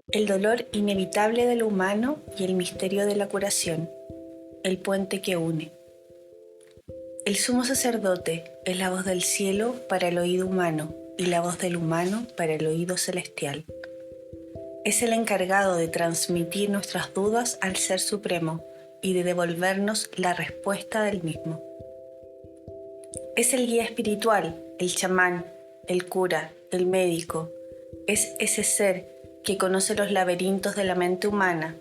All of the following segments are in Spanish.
El dolor inevitable de lo humano y el misterio de la curación, el puente que une. El sumo sacerdote es la voz del cielo para el oído humano y la voz del humano para el oído celestial. Es el encargado de transmitir nuestras dudas al Ser Supremo y de devolvernos la respuesta del mismo. Es el guía espiritual, el chamán, el cura, el médico. Es ese ser que conoce los laberintos de la mente humana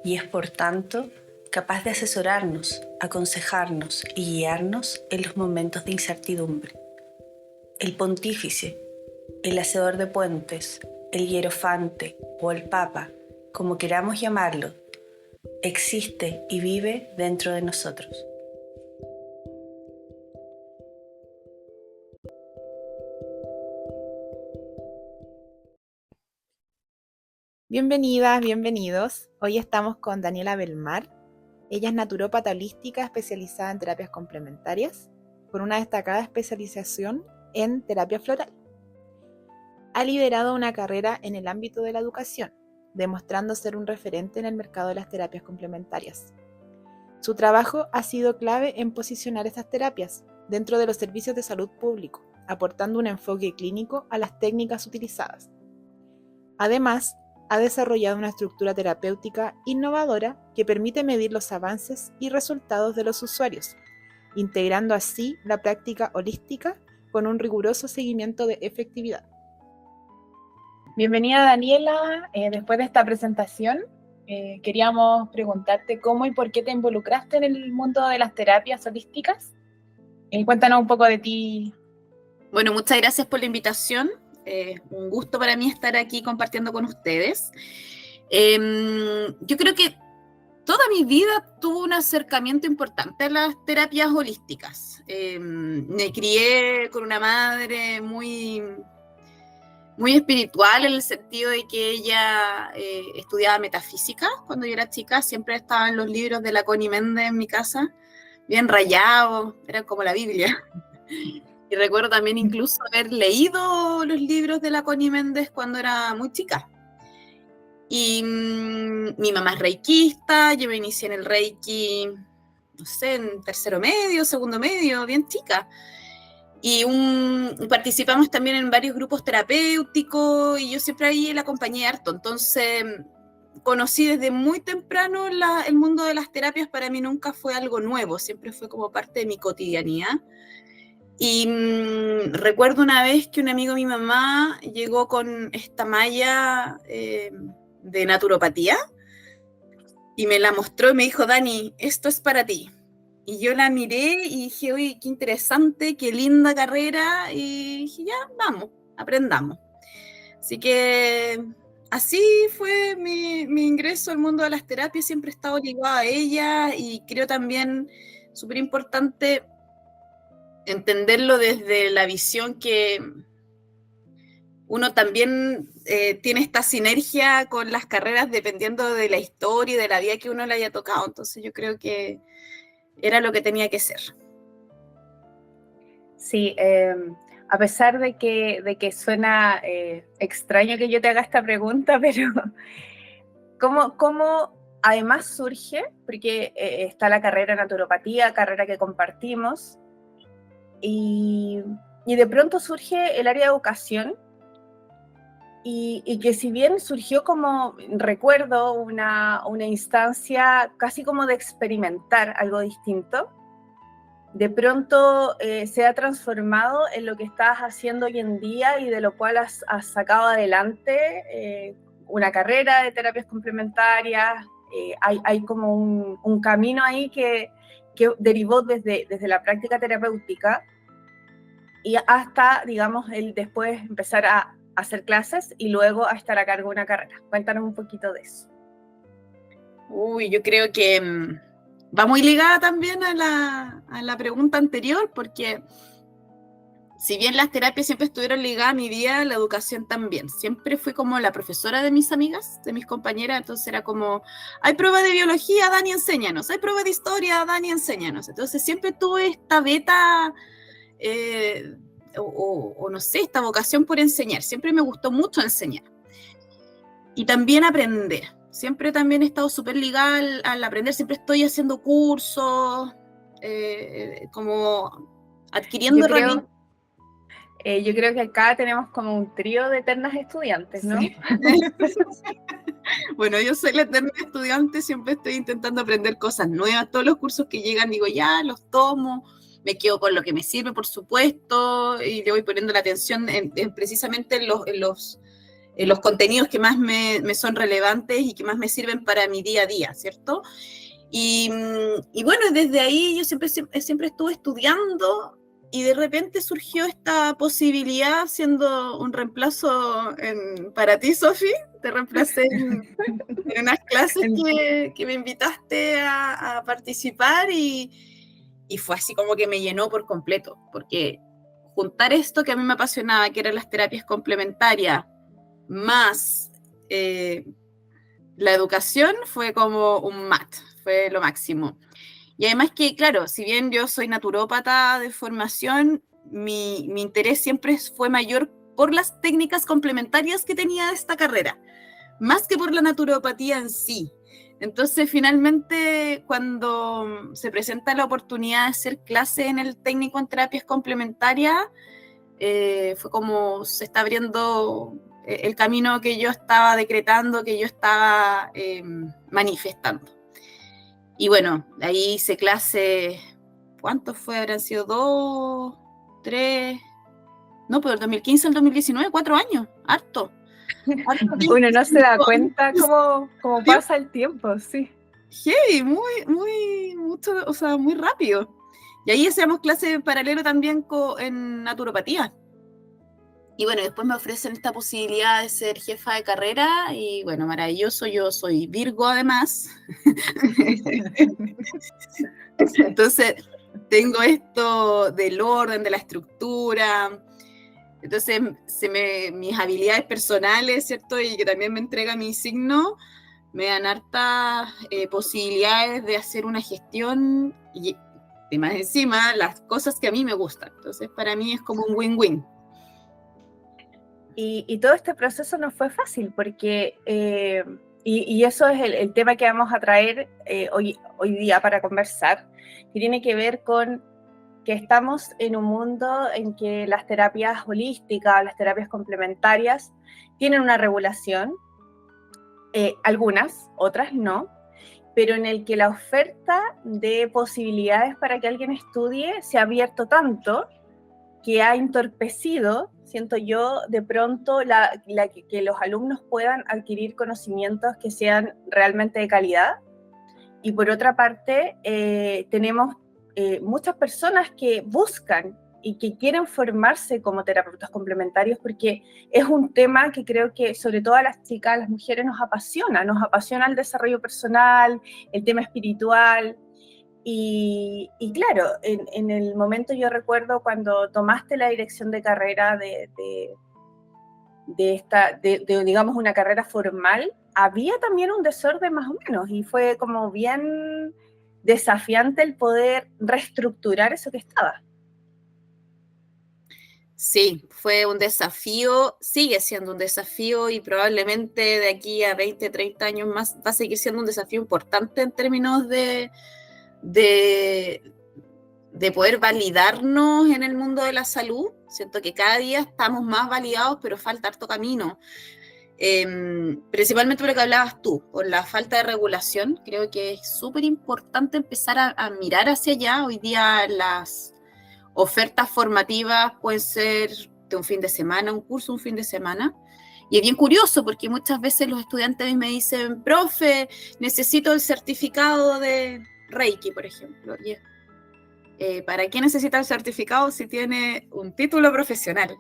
y es, por tanto, capaz de asesorarnos, aconsejarnos y guiarnos en los momentos de incertidumbre. El pontífice, el hacedor de puentes, el hierofante o el papa, como queramos llamarlo, existe y vive dentro de nosotros. Bienvenidas, bienvenidos. Hoy estamos con Daniela Belmar. Ella es naturópata holística especializada en terapias complementarias, con una destacada especialización en terapia floral. Ha liderado una carrera en el ámbito de la educación, demostrando ser un referente en el mercado de las terapias complementarias. Su trabajo ha sido clave en posicionar estas terapias dentro de los servicios de salud público, aportando un enfoque clínico a las técnicas utilizadas. Además, ha desarrollado una estructura terapéutica innovadora que permite medir los avances y resultados de los usuarios, integrando así la práctica holística con un riguroso seguimiento de efectividad. Bienvenida, Daniela. Después de esta presentación, queríamos preguntarte cómo y por qué te involucraste en el mundo de las terapias holísticas. Cuéntanos un poco de ti. Bueno, muchas gracias por la invitación. Un gusto para mí estar aquí compartiendo con ustedes. Yo creo que toda mi vida tuvo un acercamiento importante a las terapias holísticas. Me crié con una madre muy espiritual, en el sentido de que ella estudiaba metafísica. Cuando yo era chica siempre estaban los libros de la Connie Méndez en mi casa, bien rayados, eran como la Biblia. Y recuerdo también incluso haber leído los libros de la Connie Méndez cuando era muy chica. Y mi mamá es reikista, yo me inicié en el reiki, no sé, en tercero medio, segundo medio, bien chica. Y participamos también en varios grupos terapéuticos y yo siempre ahí la acompañé harto. Entonces conocí desde muy temprano el mundo de las terapias. Para mí nunca fue algo nuevo, siempre fue como parte de mi cotidianidad. Y recuerdo una vez que un amigo de mi mamá llegó con esta malla de naturopatía y me la mostró y me dijo: Dani, esto es para ti. Y yo la miré y dije: oye, qué interesante, qué linda carrera. Y dije: ya, vamos, aprendamos. Así que así fue mi ingreso al mundo de las terapias. Siempre he estado ligada a ella y creo también súper importante entenderlo desde la visión que uno también tiene esta sinergia con las carreras dependiendo de la historia y de la vida que uno le haya tocado. Entonces yo creo que era lo que tenía que ser. Sí, a pesar de que suena extraño que yo te haga esta pregunta, pero ¿cómo además surge? Porque está la carrera de naturopatía, carrera que compartimos, y de pronto surge el área de educación, y que si bien surgió como, recuerdo, una instancia casi como de experimentar algo distinto, de pronto se ha transformado en lo que estás haciendo hoy en día y de lo cual has sacado adelante una carrera de terapias complementarias. Hay como un camino ahí que derivó desde la práctica terapéutica y hasta, digamos, el después empezar a hacer clases y luego a estar a cargo de una carrera. Cuéntanos un poquito de eso. Yo creo que va muy ligada también a la pregunta anterior, porque si bien las terapias siempre estuvieron ligadas a mi vida, la educación también. Siempre fui como la profesora de mis amigas, de mis compañeras, entonces era como: hay prueba de biología, Dani, enséñanos; hay prueba de historia, Dani, enséñanos. Entonces siempre tuve esta beta, o no sé, esta vocación por enseñar. Siempre me gustó mucho enseñar. Y también aprender. Siempre también he estado súper ligada al aprender, siempre estoy haciendo cursos, como adquiriendo herramientas. Yo creo que acá tenemos como un trío de eternas estudiantes, ¿no? Sí. Bueno, yo soy la eterna estudiante, siempre estoy intentando aprender cosas nuevas. Todos los cursos que llegan digo, ya, los tomo, me quedo con lo que me sirve, por supuesto, y le voy poniendo la atención precisamente en los contenidos que más me son relevantes y que más me sirven para mi día a día, ¿cierto? Y bueno, desde ahí yo siempre estuve estudiando y de repente surgió esta posibilidad siendo un reemplazo para ti, Sofi. Te reemplacé en unas clases que me invitaste a participar y fue así como que me llenó por completo, porque juntar esto que a mí me apasionaba, que eran las terapias complementarias, más la educación, fue como un match, fue lo máximo. Y además que, claro, si bien yo soy naturópata de formación, mi interés siempre fue mayor por las técnicas complementarias que tenía esta carrera, más que por la naturopatía en sí. Entonces, finalmente, cuando se presenta la oportunidad de hacer clase en el técnico en terapias complementarias, fue como se está abriendo el camino que yo estaba decretando, que yo estaba manifestando. Y bueno, ahí hice clase, ¿cuántos fue? ¿Habrán sido 2, 3? No, pero el 2015 al 2019, 4 años, harto. Uno no se da cuenta cómo pasa el tiempo, sí. Hey, mucho, o sea, muy rápido. Y ahí hacíamos clases en paralelo también en naturopatía. Y bueno, después me ofrecen esta posibilidad de ser jefa de carrera y bueno, maravilloso, yo soy Virgo además. Entonces, tengo esto del orden, de la estructura. Entonces, mis habilidades personales, ¿cierto? Y que también me entrega mi signo, me dan hartas posibilidades de hacer una gestión y más encima las cosas que a mí me gustan. Entonces, para mí es como un win-win. Y todo este proceso no fue fácil porque, y eso es el tema que vamos a traer hoy día para conversar, que tiene que ver con que estamos en un mundo en que las terapias holísticas, las terapias complementarias, tienen una regulación, algunas, otras no, pero en el que la oferta de posibilidades para que alguien estudie se ha abierto tanto que ha entorpecido, siento yo, de pronto que los alumnos puedan adquirir conocimientos que sean realmente de calidad. Y por otra parte, tenemos muchas personas que buscan y que quieren formarse como terapeutas complementarios porque es un tema que creo que sobre todo a las chicas, a las mujeres nos apasiona el desarrollo personal, el tema espiritual. Y claro, en el momento yo recuerdo cuando tomaste la dirección de carrera digamos, una carrera formal, había también un desorden más o menos y fue como bien desafiante el poder reestructurar eso que estaba. Sí, fue un desafío, sigue siendo un desafío y probablemente de aquí a 20, 30 años más va a seguir siendo un desafío importante en términos de poder validarnos en el mundo de la salud. Siento que cada día estamos más validados, pero falta harto camino. Principalmente por lo que hablabas tú, por la falta de regulación. Creo que es súper importante empezar a mirar hacia allá. Hoy día las ofertas formativas pueden ser de un fin de semana, un curso un fin de semana. Y es bien curioso porque muchas veces los estudiantes me dicen, profe, necesito el certificado de Reiki, por ejemplo. Y ¿para qué necesita el certificado si tiene un título profesional?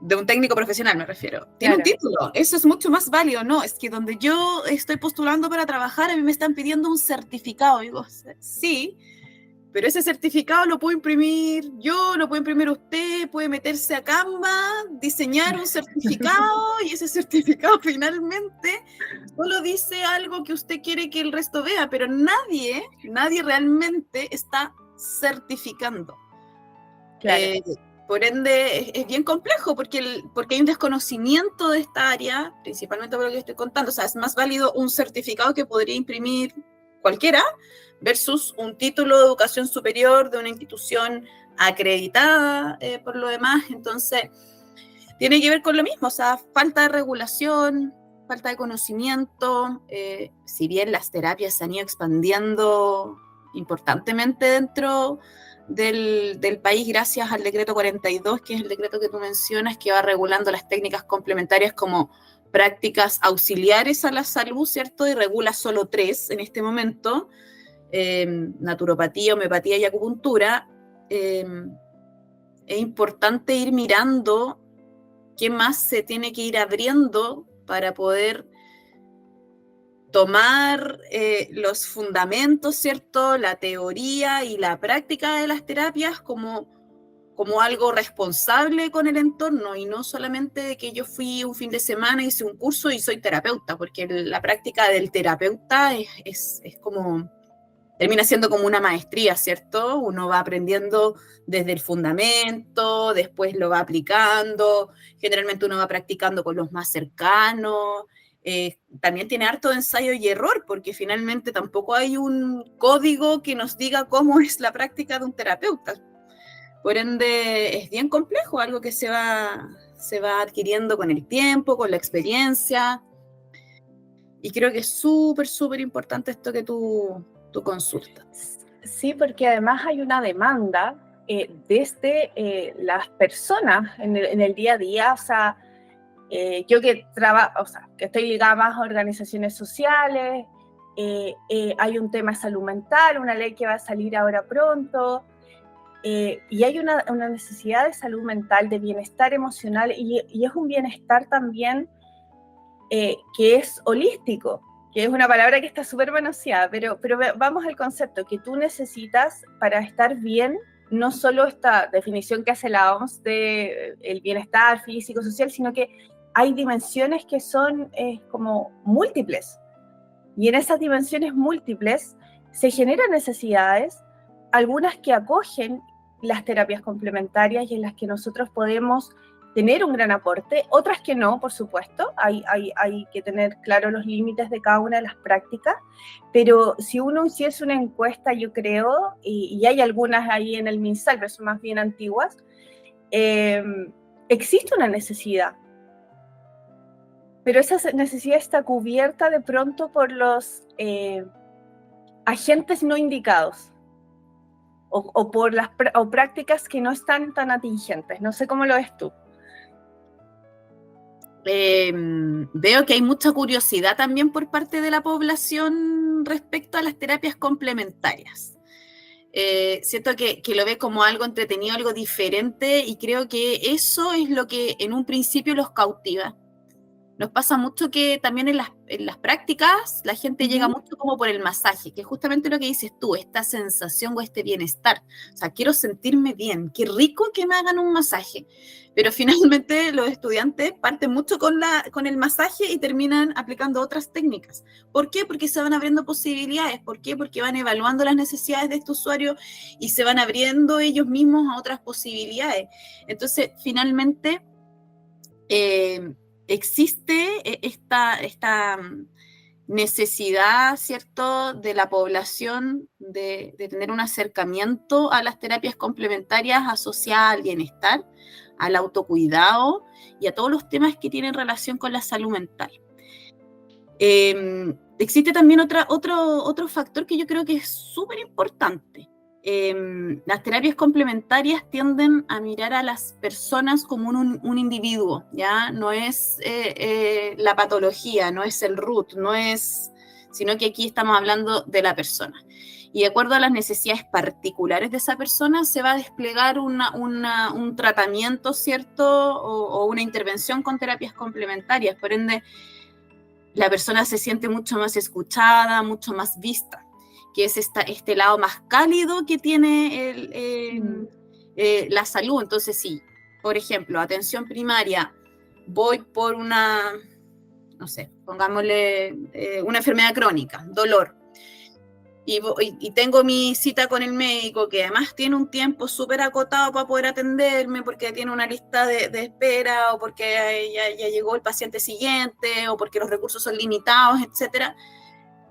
De un técnico profesional me refiero. Tiene un título, eso es mucho más válido. No, es que donde yo estoy postulando para trabajar, a mí me están pidiendo un certificado. Y digo, sí, pero ese certificado lo puedo imprimir yo, lo puede imprimir usted, puede meterse a Canva, diseñar un certificado y ese certificado finalmente solo dice algo que usted quiere que el resto vea, pero nadie realmente está certificando. Claro. Por ende, es bien complejo porque hay un desconocimiento de esta área, principalmente por lo que estoy contando. O sea, es más válido un certificado que podría imprimir cualquiera versus un título de educación superior de una institución acreditada por lo demás. Entonces, tiene que ver con lo mismo, o sea, falta de regulación, falta de conocimiento. Si bien las terapias se han ido expandiendo importantemente dentro del país gracias al decreto 42, que es el decreto que tú mencionas, que va regulando las técnicas complementarias como prácticas auxiliares a la salud, ¿cierto? Y regula solo 3 en este momento, naturopatía, homeopatía y acupuntura. Es importante ir mirando qué más se tiene que ir abriendo para poder tomar los fundamentos, ¿cierto? La teoría y la práctica de las terapias como algo responsable con el entorno y no solamente de que yo fui un fin de semana, hice un curso y soy terapeuta, porque la práctica del terapeuta es como, termina siendo como una maestría, ¿cierto? Uno va aprendiendo desde el fundamento, después lo va aplicando, generalmente uno va practicando con los más cercanos. También tiene harto de ensayo y error, porque finalmente tampoco hay un código que nos diga cómo es la práctica de un terapeuta. Por ende, es bien complejo, algo que se va adquiriendo con el tiempo, con la experiencia. Y creo que es súper, súper importante esto que tú consultas. Sí, porque además hay una demanda desde las personas en el día a día. O sea, yo que estoy ligada más a organizaciones sociales, hay un tema de salud mental, una ley que va a salir ahora pronto, y hay una necesidad de salud mental, de bienestar emocional, y es un bienestar también que es holístico, que es una palabra que está súper manoseada, pero vamos al concepto, que tú necesitas para estar bien, no solo esta definición que hace la OMS de el bienestar físico, social, sino que hay dimensiones que son como múltiples. Y en esas dimensiones múltiples se generan necesidades, algunas que acogen las terapias complementarias y en las que nosotros podemos tener un gran aporte, otras que no, por supuesto, hay que tener claro los límites de cada una de las prácticas, pero si uno hiciese una encuesta, yo creo, y hay algunas ahí en el MinSal, pero son más bien antiguas, existe una necesidad, pero esa necesidad está cubierta de pronto por los agentes no indicados o por las prácticas que no están tan atingentes. No sé cómo lo ves tú. Veo que hay mucha curiosidad también por parte de la población respecto a las terapias complementarias. Siento que lo ve como algo entretenido, algo diferente, y creo que eso es lo que en un principio los cautiva. Nos pasa mucho que también en las prácticas la gente llega mucho como por el masaje, que es justamente lo que dices tú, esta sensación o este bienestar. O sea, quiero sentirme bien, qué rico que me hagan un masaje. Pero finalmente los estudiantes parten mucho con el masaje y terminan aplicando otras técnicas. ¿Por qué? Porque se van abriendo posibilidades. ¿Por qué? Porque van evaluando las necesidades de este usuario y se van abriendo ellos mismos a otras posibilidades. Entonces, finalmente, existe esta necesidad, ¿cierto?, de la población de tener un acercamiento a las terapias complementarias asociadas al bienestar, al autocuidado y a todos los temas que tienen relación con la salud mental. Existe también otro factor que yo creo que es súper importante. Las terapias complementarias tienden a mirar a las personas como un individuo, ¿ya? No es la patología, no es el root, sino que aquí estamos hablando de la persona. Y de acuerdo a las necesidades particulares de esa persona, se va a desplegar un tratamiento, ¿cierto? O una intervención con terapias complementarias. Por ende, la persona se siente mucho más escuchada, mucho más vista, que es este lado más cálido que tiene la salud. Entonces, sí, por ejemplo, atención primaria, voy por pongámosle una enfermedad crónica, dolor. y tengo mi cita con el médico, que además tiene un tiempo súper acotado para poder atenderme, porque tiene una lista de espera, o porque ya llegó el paciente siguiente, o porque los recursos son limitados, etcétera,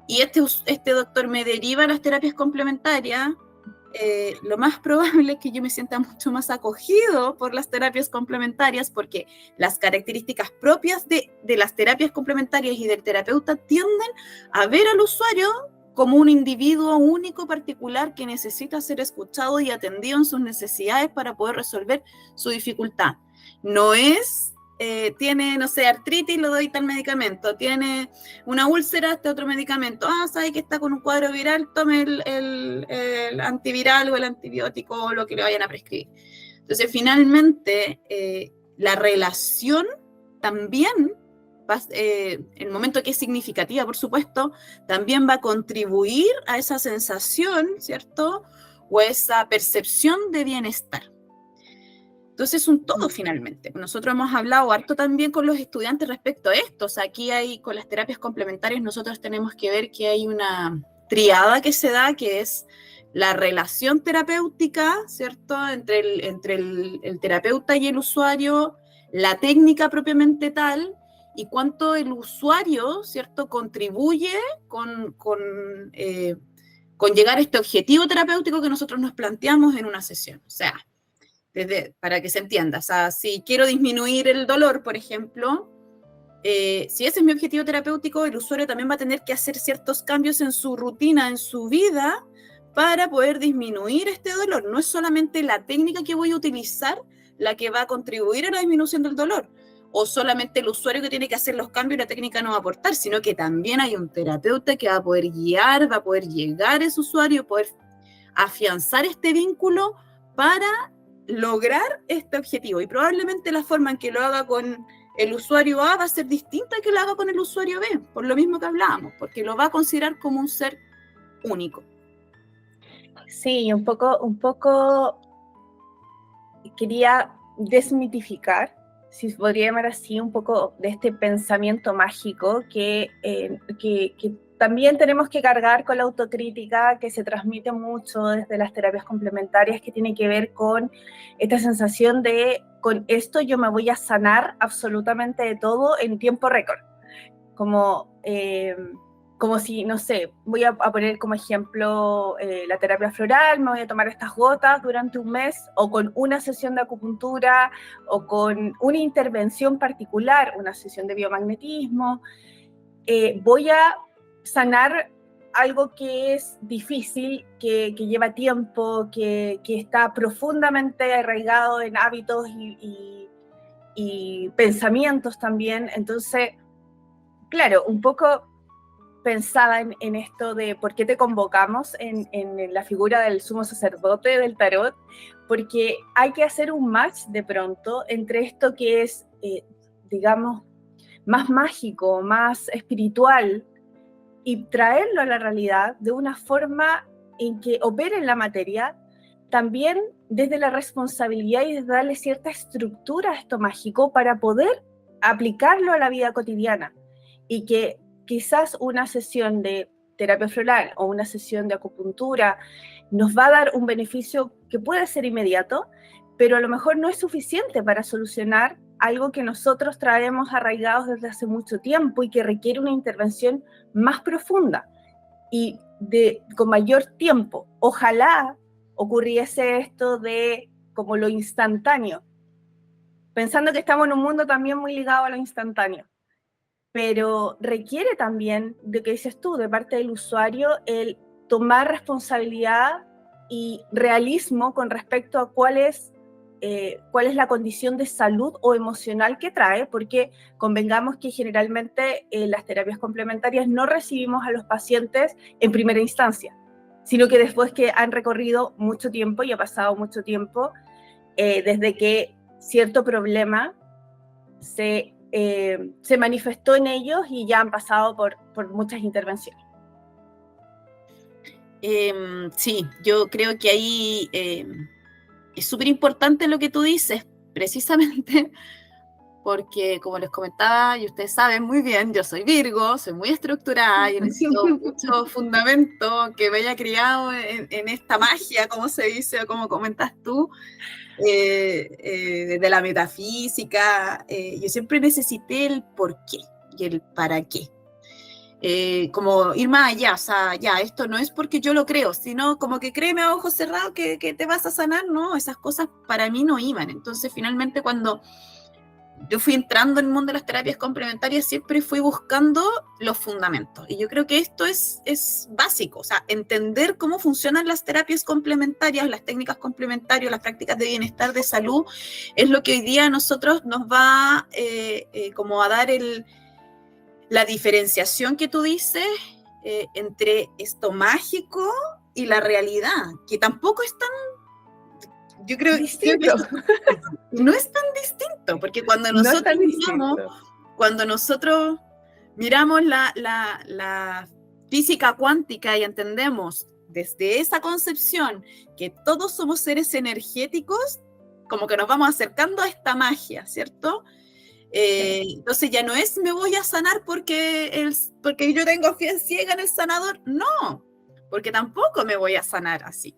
y este doctor me deriva a las terapias complementarias, lo más probable es que yo me sienta mucho más acogido por las terapias complementarias, porque las características propias de las terapias complementarias y del terapeuta tienden a ver al usuario como un individuo único, particular, que necesita ser escuchado y atendido en sus necesidades para poder resolver su dificultad. No es, tiene, no sé, artritis, le doy tal medicamento, tiene una úlcera, este otro medicamento, sabe que está con un cuadro viral, tome el antiviral o el antibiótico o lo que le vayan a prescribir. Entonces, finalmente, la relación también, en el momento que es significativa, por supuesto, también va a contribuir a esa sensación, ¿cierto? O esa percepción de bienestar. Entonces es un todo finalmente. Nosotros hemos hablado harto también con los estudiantes respecto a esto. O sea, aquí con las terapias complementarias nosotros tenemos que ver que hay una triada que se da, que es la relación terapéutica, ¿cierto? Entre el terapeuta y el usuario, la técnica propiamente tal, y cuánto el usuario, ¿cierto?, contribuye con llegar a este objetivo terapéutico que nosotros nos planteamos en una sesión. O sea, para que se entienda, o sea, si quiero disminuir el dolor, por ejemplo, si ese es mi objetivo terapéutico, el usuario también va a tener que hacer ciertos cambios en su rutina, en su vida, para poder disminuir este dolor. No es solamente la técnica que voy a utilizar la que va a contribuir a la disminución del dolor, o solamente el usuario que tiene que hacer los cambios y la técnica no va a aportar, sino que también hay un terapeuta que va a poder guiar, va a poder llegar a ese usuario, poder afianzar este vínculo para lograr este objetivo. Y probablemente la forma en que lo haga con el usuario A va a ser distinta a que lo haga con el usuario B, por lo mismo que hablábamos, porque lo va a considerar como un ser único. Sí, un poco quería desmitificar, si podría llamar así, un poco de este pensamiento mágico que también tenemos que cargar con la autocrítica, que se transmite mucho desde las terapias complementarias, que tiene que ver con esta sensación de, con esto yo me voy a sanar absolutamente de todo en tiempo récord. Como si, no sé, voy a poner como ejemplo la terapia floral, me voy a tomar estas gotas durante un mes, o con una sesión de acupuntura, o con una intervención particular, una sesión de biomagnetismo, voy a sanar algo que es difícil, que lleva tiempo, que está profundamente arraigado en hábitos y pensamientos también. Entonces, claro, un poco pensaba en esto de por qué te convocamos en la figura del sumo sacerdote del tarot, porque hay que hacer un match de pronto entre esto que es, digamos, más mágico, más espiritual, y traerlo a la realidad de una forma en que opere en la materia, también desde la responsabilidad y desde darle cierta estructura a esto mágico para poder aplicarlo a la vida cotidiana, y que quizás una sesión de terapia floral o una sesión de acupuntura nos va a dar un beneficio que puede ser inmediato, pero a lo mejor no es suficiente para solucionar algo que nosotros traemos arraigados desde hace mucho tiempo y que requiere una intervención más profunda y con mayor tiempo. Ojalá ocurriese esto de como lo instantáneo, pensando que estamos en un mundo también muy ligado a lo instantáneo, pero requiere también, de que dices tú, de parte del usuario, el tomar responsabilidad y realismo con respecto a cuál es la condición de salud o emocional que trae, porque convengamos que generalmente las terapias complementarias no recibimos a los pacientes en primera instancia, sino que después que han recorrido mucho tiempo y ha pasado mucho tiempo desde que cierto problema se manifestó en ellos y ya han pasado por muchas intervenciones. Sí, yo creo que ahí es súper importante lo que tú dices, precisamente porque como les comentaba, y ustedes saben muy bien, yo soy Virgo, soy muy estructurada y necesito mucho fundamento que me haya criado en esta magia, como se dice, o como comentas tú, de la metafísica. Yo siempre necesité el por qué y el para qué. Como ir más allá, o sea, ya, esto no es porque yo lo creo, sino como que créeme a ojos cerrados que te vas a sanar, ¿no? Esas cosas para mí no iban. Entonces, finalmente, cuando yo fui entrando en el mundo de las terapias complementarias, siempre fui buscando los fundamentos. Y yo creo que esto es básico, o sea, entender cómo funcionan las terapias complementarias, las técnicas complementarias, las prácticas de bienestar, de salud, es lo que hoy día a nosotros nos va como a dar la diferenciación que tú dices entre esto mágico y la realidad, que tampoco es tan, yo creo que no es tan distinto, porque cuando nosotros miramos la física cuántica y entendemos desde esa concepción que todos somos seres energéticos, como que nos vamos acercando a esta magia, ¿cierto? Entonces ya no es me voy a sanar porque yo tengo fe ciega en el sanador, no, porque tampoco me voy a sanar así.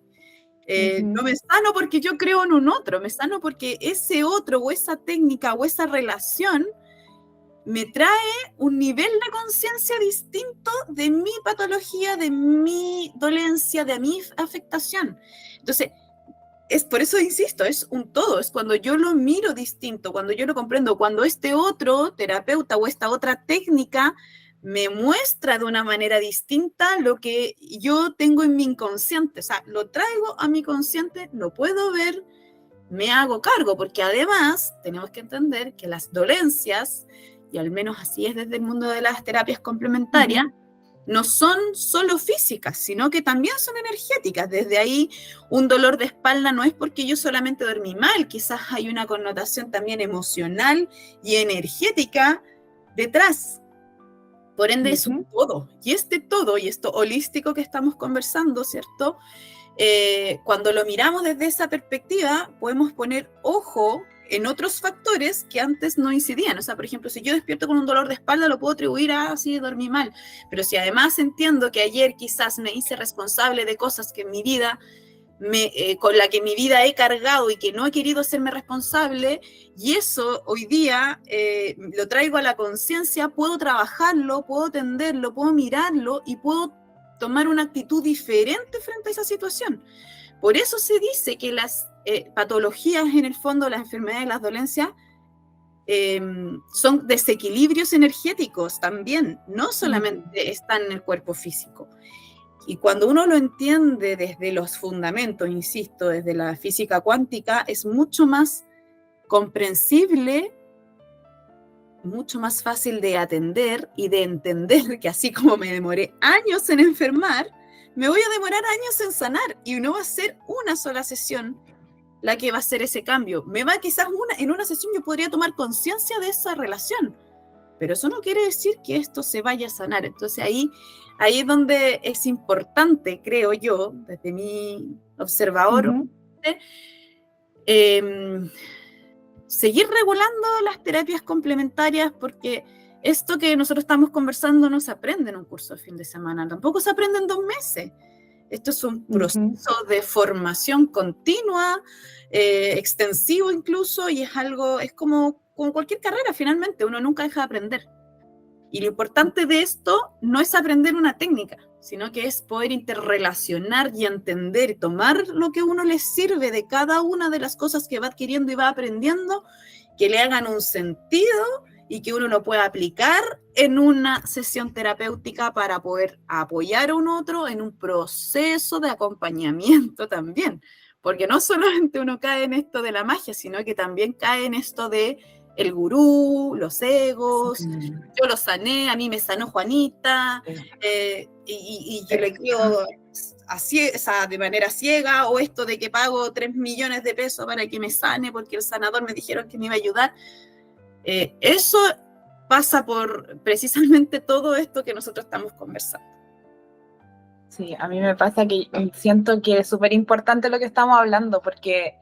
No me sano porque yo creo en un otro, me sano porque ese otro o esa técnica o esa relación me trae un nivel de conciencia distinto de mi patología, de mi dolencia, de mi afectación. Entonces, es por eso insisto, es un todo, es cuando yo lo miro distinto, cuando yo lo comprendo, cuando este otro terapeuta o esta otra técnica me muestra de una manera distinta lo que yo tengo en mi inconsciente, o sea, lo traigo a mi consciente, lo puedo ver, me hago cargo, porque además tenemos que entender que las dolencias, y al menos así es desde el mundo de las terapias complementarias, no son solo físicas, sino que también son energéticas. Desde ahí, un dolor de espalda no es porque yo solamente dormí mal, quizás hay una connotación también emocional y energética detrás. Por ende, es un todo. Y este todo, y esto holístico que estamos conversando, ¿cierto? Cuando lo miramos desde esa perspectiva, podemos poner ojo en otros factores que antes no incidían. O sea, por ejemplo, si yo despierto con un dolor de espalda, lo puedo atribuir a así dormí mal. Pero si además entiendo que ayer quizás me hice responsable de cosas que en mi vida, con la que mi vida he cargado y que no he querido hacerme responsable, y eso hoy día lo traigo a la conciencia, puedo trabajarlo, puedo atenderlo, puedo mirarlo y puedo tomar una actitud diferente frente a esa situación. Por eso se dice que las patologías, en el fondo, las enfermedades, las dolencias, son desequilibrios energéticos también, no solamente están en el cuerpo físico. Y cuando uno lo entiende desde los fundamentos, insisto, desde la física cuántica, es mucho más comprensible, mucho más fácil de atender y de entender que así como me demoré años en enfermar, me voy a demorar años en sanar, y no va a ser una sola sesión la que va a hacer ese cambio. Quizás en una sesión yo podría tomar conciencia de esa relación, pero eso no quiere decir que esto se vaya a sanar. Entonces ahí es donde es importante, creo yo, desde mi observador, seguir regulando las terapias complementarias, porque esto que nosotros estamos conversando no se aprende en un curso de fin de semana, tampoco se aprende en 2 meses. Esto es un proceso de formación continua, extensivo incluso, y es como cualquier carrera, finalmente, uno nunca deja de aprender. Y lo importante de esto no es aprender una técnica, sino que es poder interrelacionar y entender y tomar lo que a uno le sirve de cada una de las cosas que va adquiriendo y va aprendiendo, que le hagan un sentido y que uno lo pueda aplicar en una sesión terapéutica para poder apoyar a un otro en un proceso de acompañamiento también. Porque no solamente uno cae en esto de la magia, sino que también cae en esto de el gurú, los egos, yo lo sané, a mí me sanó Juanita, y yo le creo así, o sea, de manera ciega, o esto de que pago 3 millones de pesos para que me sane porque el sanador me dijeron que me iba a ayudar. Eso pasa por precisamente todo esto que nosotros estamos conversando. Sí, a mí me pasa que siento que es súper importante lo que estamos hablando, porque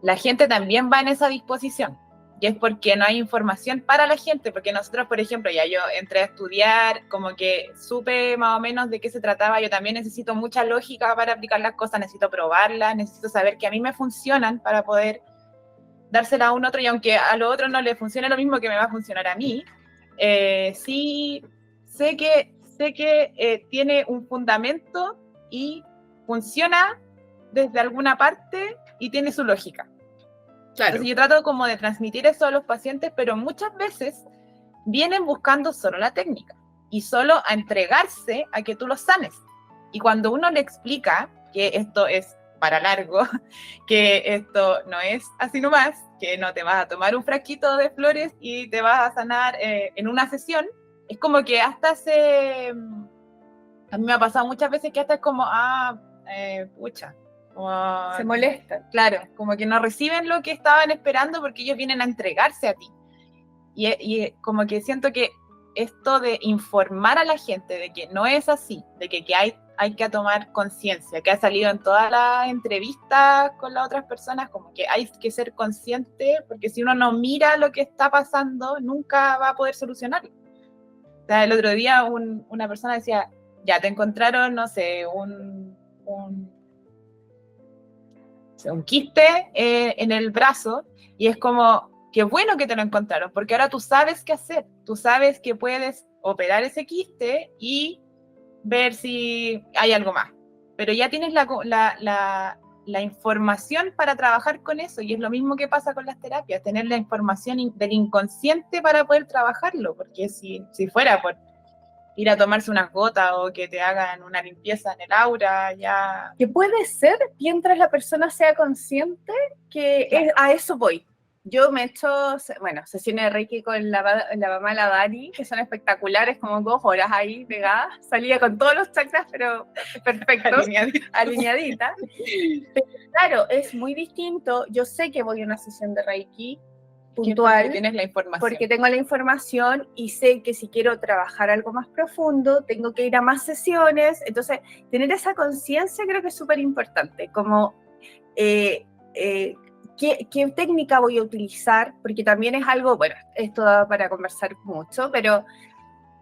la gente también va en esa disposición. y es porque no hay información para la gente, porque nosotros, por ejemplo, ya yo entré a estudiar, como que supe más o menos de qué se trataba, yo también necesito mucha lógica para aplicar las cosas, necesito probarlas, necesito saber que a mí me funcionan para poder dársela a un otro, y aunque a lo otro no le funcione lo mismo que me va a funcionar a mí, sí sé que tiene un fundamento y funciona desde alguna parte y tiene su lógica. Claro. Entonces yo trato como de transmitir eso a los pacientes, pero muchas veces vienen buscando solo la técnica y solo a entregarse a que tú los sanes. Y cuando uno le explica que esto es para largo, que esto no es así nomás, que no te vas a tomar un frasquito de flores y te vas a sanar en una sesión, es como que hasta a mí me ha pasado muchas veces que hasta es como, pucha. Se molestan. Claro, como que no reciben lo que estaban esperando porque ellos vienen a entregarse a ti. Y como que siento que esto de informar a la gente de que no es así, de que hay que tomar conciencia, que ha salido en todas las entrevistas con las otras personas, como que hay que ser consciente, porque si uno no mira lo que está pasando, nunca va a poder solucionarlo. O sea, el otro día una persona decía, ya te encontraron, no sé, un quiste en el brazo, y es como, qué bueno que te lo encontraron, porque ahora tú sabes qué hacer, tú sabes que puedes operar ese quiste y ver si hay algo más, pero ya tienes la información para trabajar con eso, y es lo mismo que pasa con las terapias, tener la información del inconsciente para poder trabajarlo, porque si fuera por ir a tomarse unas gotas o que te hagan una limpieza en el aura, ya... Que puede ser, mientras la persona sea consciente, que Claro. a eso voy. Yo me he hecho, sesiones de Reiki con la mamá de la Dani, que son espectaculares, como 2 horas ahí pegadas. Salía con todos los chakras, pero perfectos, alineadita. Pero claro, es muy distinto. Yo sé que voy a una sesión de Reiki puntual, porque tienes la información. porque tengo la información y sé que si quiero trabajar algo más profundo, tengo que ir a más sesiones. Entonces, tener esa conciencia creo que es súper importante, como ¿qué técnica voy a utilizar? Porque también es algo, bueno, esto da para conversar mucho, pero,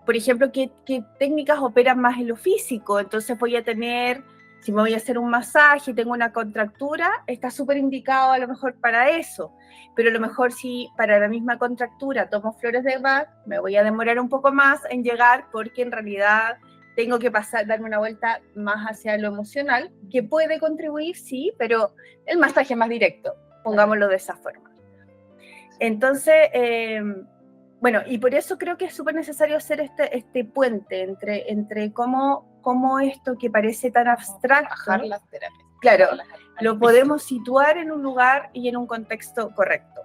por ejemplo, ¿qué técnicas operan más en lo físico? Entonces voy a tener, si me voy a hacer un masaje y tengo una contractura, está súper indicado a lo mejor para eso, pero a lo mejor si para la misma contractura tomo flores de Bach, me voy a demorar un poco más en llegar, porque en realidad tengo que darme una vuelta más hacia lo emocional, que puede contribuir, sí, pero el masaje es más directo, pongámoslo de esa forma. Entonces, bueno, y por eso creo que es súper necesario hacer este puente entre cómo esto que parece tan abstracto, bajar las terapias. Claro, lo podemos situar en un lugar y en un contexto correcto.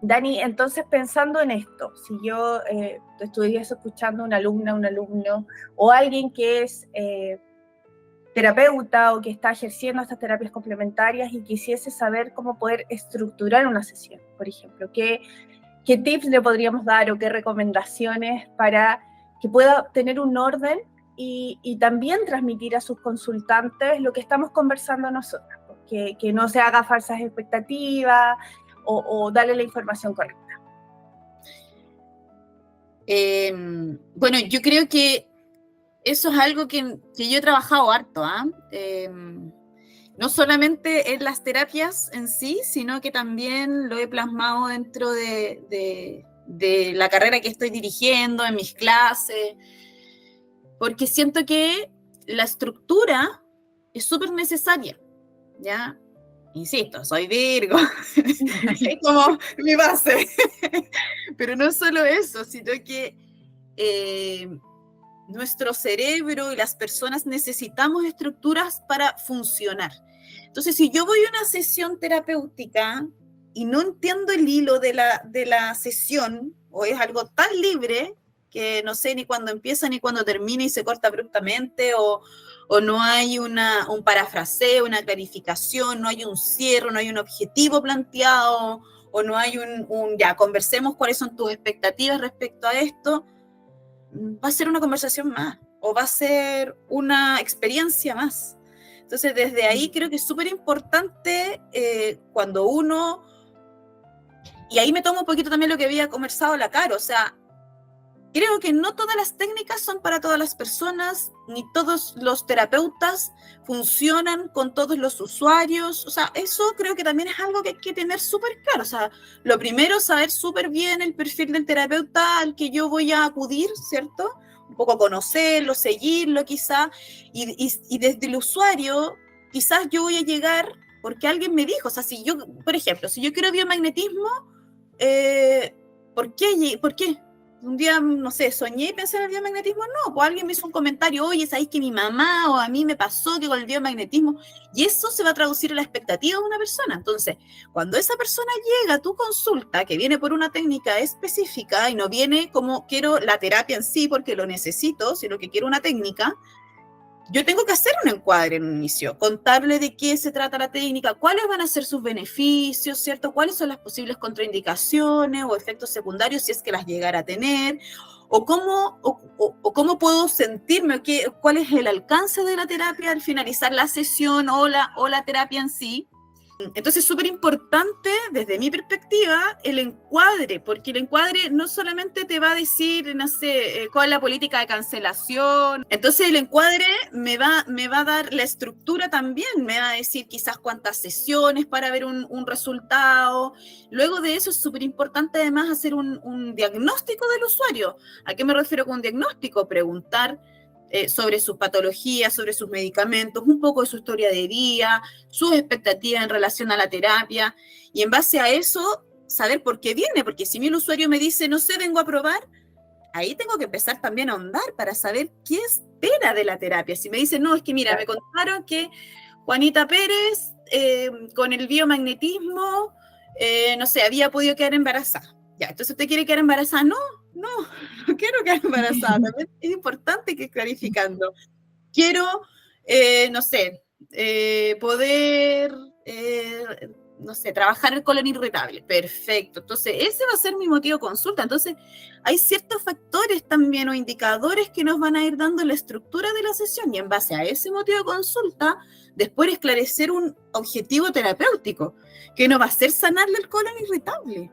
Dani, entonces pensando en esto, si yo estuviese escuchando una alumna, un alumno, o alguien que es terapeuta o que está ejerciendo estas terapias complementarias y quisiese saber cómo poder estructurar una sesión, por ejemplo, ¿qué tips le podríamos dar o qué recomendaciones para que pueda tener un orden y también transmitir a sus consultantes lo que estamos conversando nosotros? Que no se haga falsas expectativas o darle la información correcta. Bueno, yo creo que eso es algo que yo he trabajado harto, no solamente en las terapias en sí, sino que también lo he plasmado dentro de la carrera que estoy dirigiendo, en mis clases, porque siento que la estructura es súper necesaria, ¿ya? Insisto, soy Virgo, es como mi base, pero no solo eso, sino que nuestro cerebro y las personas necesitamos estructuras para funcionar. Entonces, si yo voy a una sesión terapéutica y no entiendo el hilo de la sesión, o es algo tan libre que no sé ni cuándo empieza ni cuándo termina y se corta abruptamente, o no hay un parafraseo, una clarificación, no hay un cierre, no hay un objetivo planteado, o no hay ya, conversemos cuáles son tus expectativas respecto a esto, va a ser una conversación más, o va a ser una experiencia más. Entonces, desde ahí creo que es súper importante cuando uno y ahí me tomo un poquito también lo que había conversado la Caro, o sea, creo que no todas las técnicas son para todas las personas, ni todos los terapeutas funcionan con todos los usuarios. O sea, eso creo que también es algo que hay que tener súper claro. O sea, lo primero es saber súper bien el perfil del terapeuta al que yo voy a acudir, ¿cierto? Un poco conocerlo, seguirlo quizá, y desde el usuario, quizás yo voy a llegar porque alguien me dijo, o sea, si yo, por ejemplo, si yo quiero biomagnetismo, ¿por qué? ¿Por qué? Un día, no sé, soñé y pensé en el biomagnetismo, no, pues alguien me hizo un comentario, oye, ¿sabéis que mi mamá o a mí me pasó que con el biomagnetismo? Y eso se va a traducir en la expectativa de una persona. Entonces, cuando esa persona llega a tu consulta, que viene por una técnica específica y no viene como quiero la terapia en sí porque lo necesito, sino que quiero una técnica, yo tengo que hacer un encuadre en un inicio, contarle de qué se trata la técnica, cuáles van a ser sus beneficios, ¿cierto? Cuáles son las posibles contraindicaciones o efectos secundarios si es que las llegara a tener, o cómo puedo sentirme, cuál es el alcance de la terapia al finalizar la sesión o la terapia en sí. Entonces es súper importante, desde mi perspectiva, el encuadre, porque el encuadre no solamente te va a decir, no sé, cuál es la política de cancelación. Entonces el encuadre me va a dar la estructura también, me va a decir quizás cuántas sesiones para ver un resultado. Luego de eso es súper importante además hacer un diagnóstico del usuario. ¿A qué me refiero con un diagnóstico? Preguntar sobre sus patologías, sobre sus medicamentos, un poco de su historia de vida, sus expectativas en relación a la terapia, y en base a eso, saber por qué viene, porque si el usuario me dice, no sé, vengo a probar, ahí tengo que empezar también a ahondar para saber qué espera de la terapia. Si me dice, no, es que mira, me contaron que Juanita Pérez, con el biomagnetismo, no sé, había podido quedar embarazada. Ya, entonces usted quiere quedar embarazada. No quiero quedar embarazada. También es importante que clarificando. Quiero, no sé, poder, no sé, trabajar el colon irritable. Perfecto. Entonces, ese va a ser mi motivo de consulta. Entonces, hay ciertos factores también o indicadores que nos van a ir dando la estructura de la sesión y en base a ese motivo de consulta, después esclarecer un objetivo terapéutico, que no va a ser sanarle el colon irritable,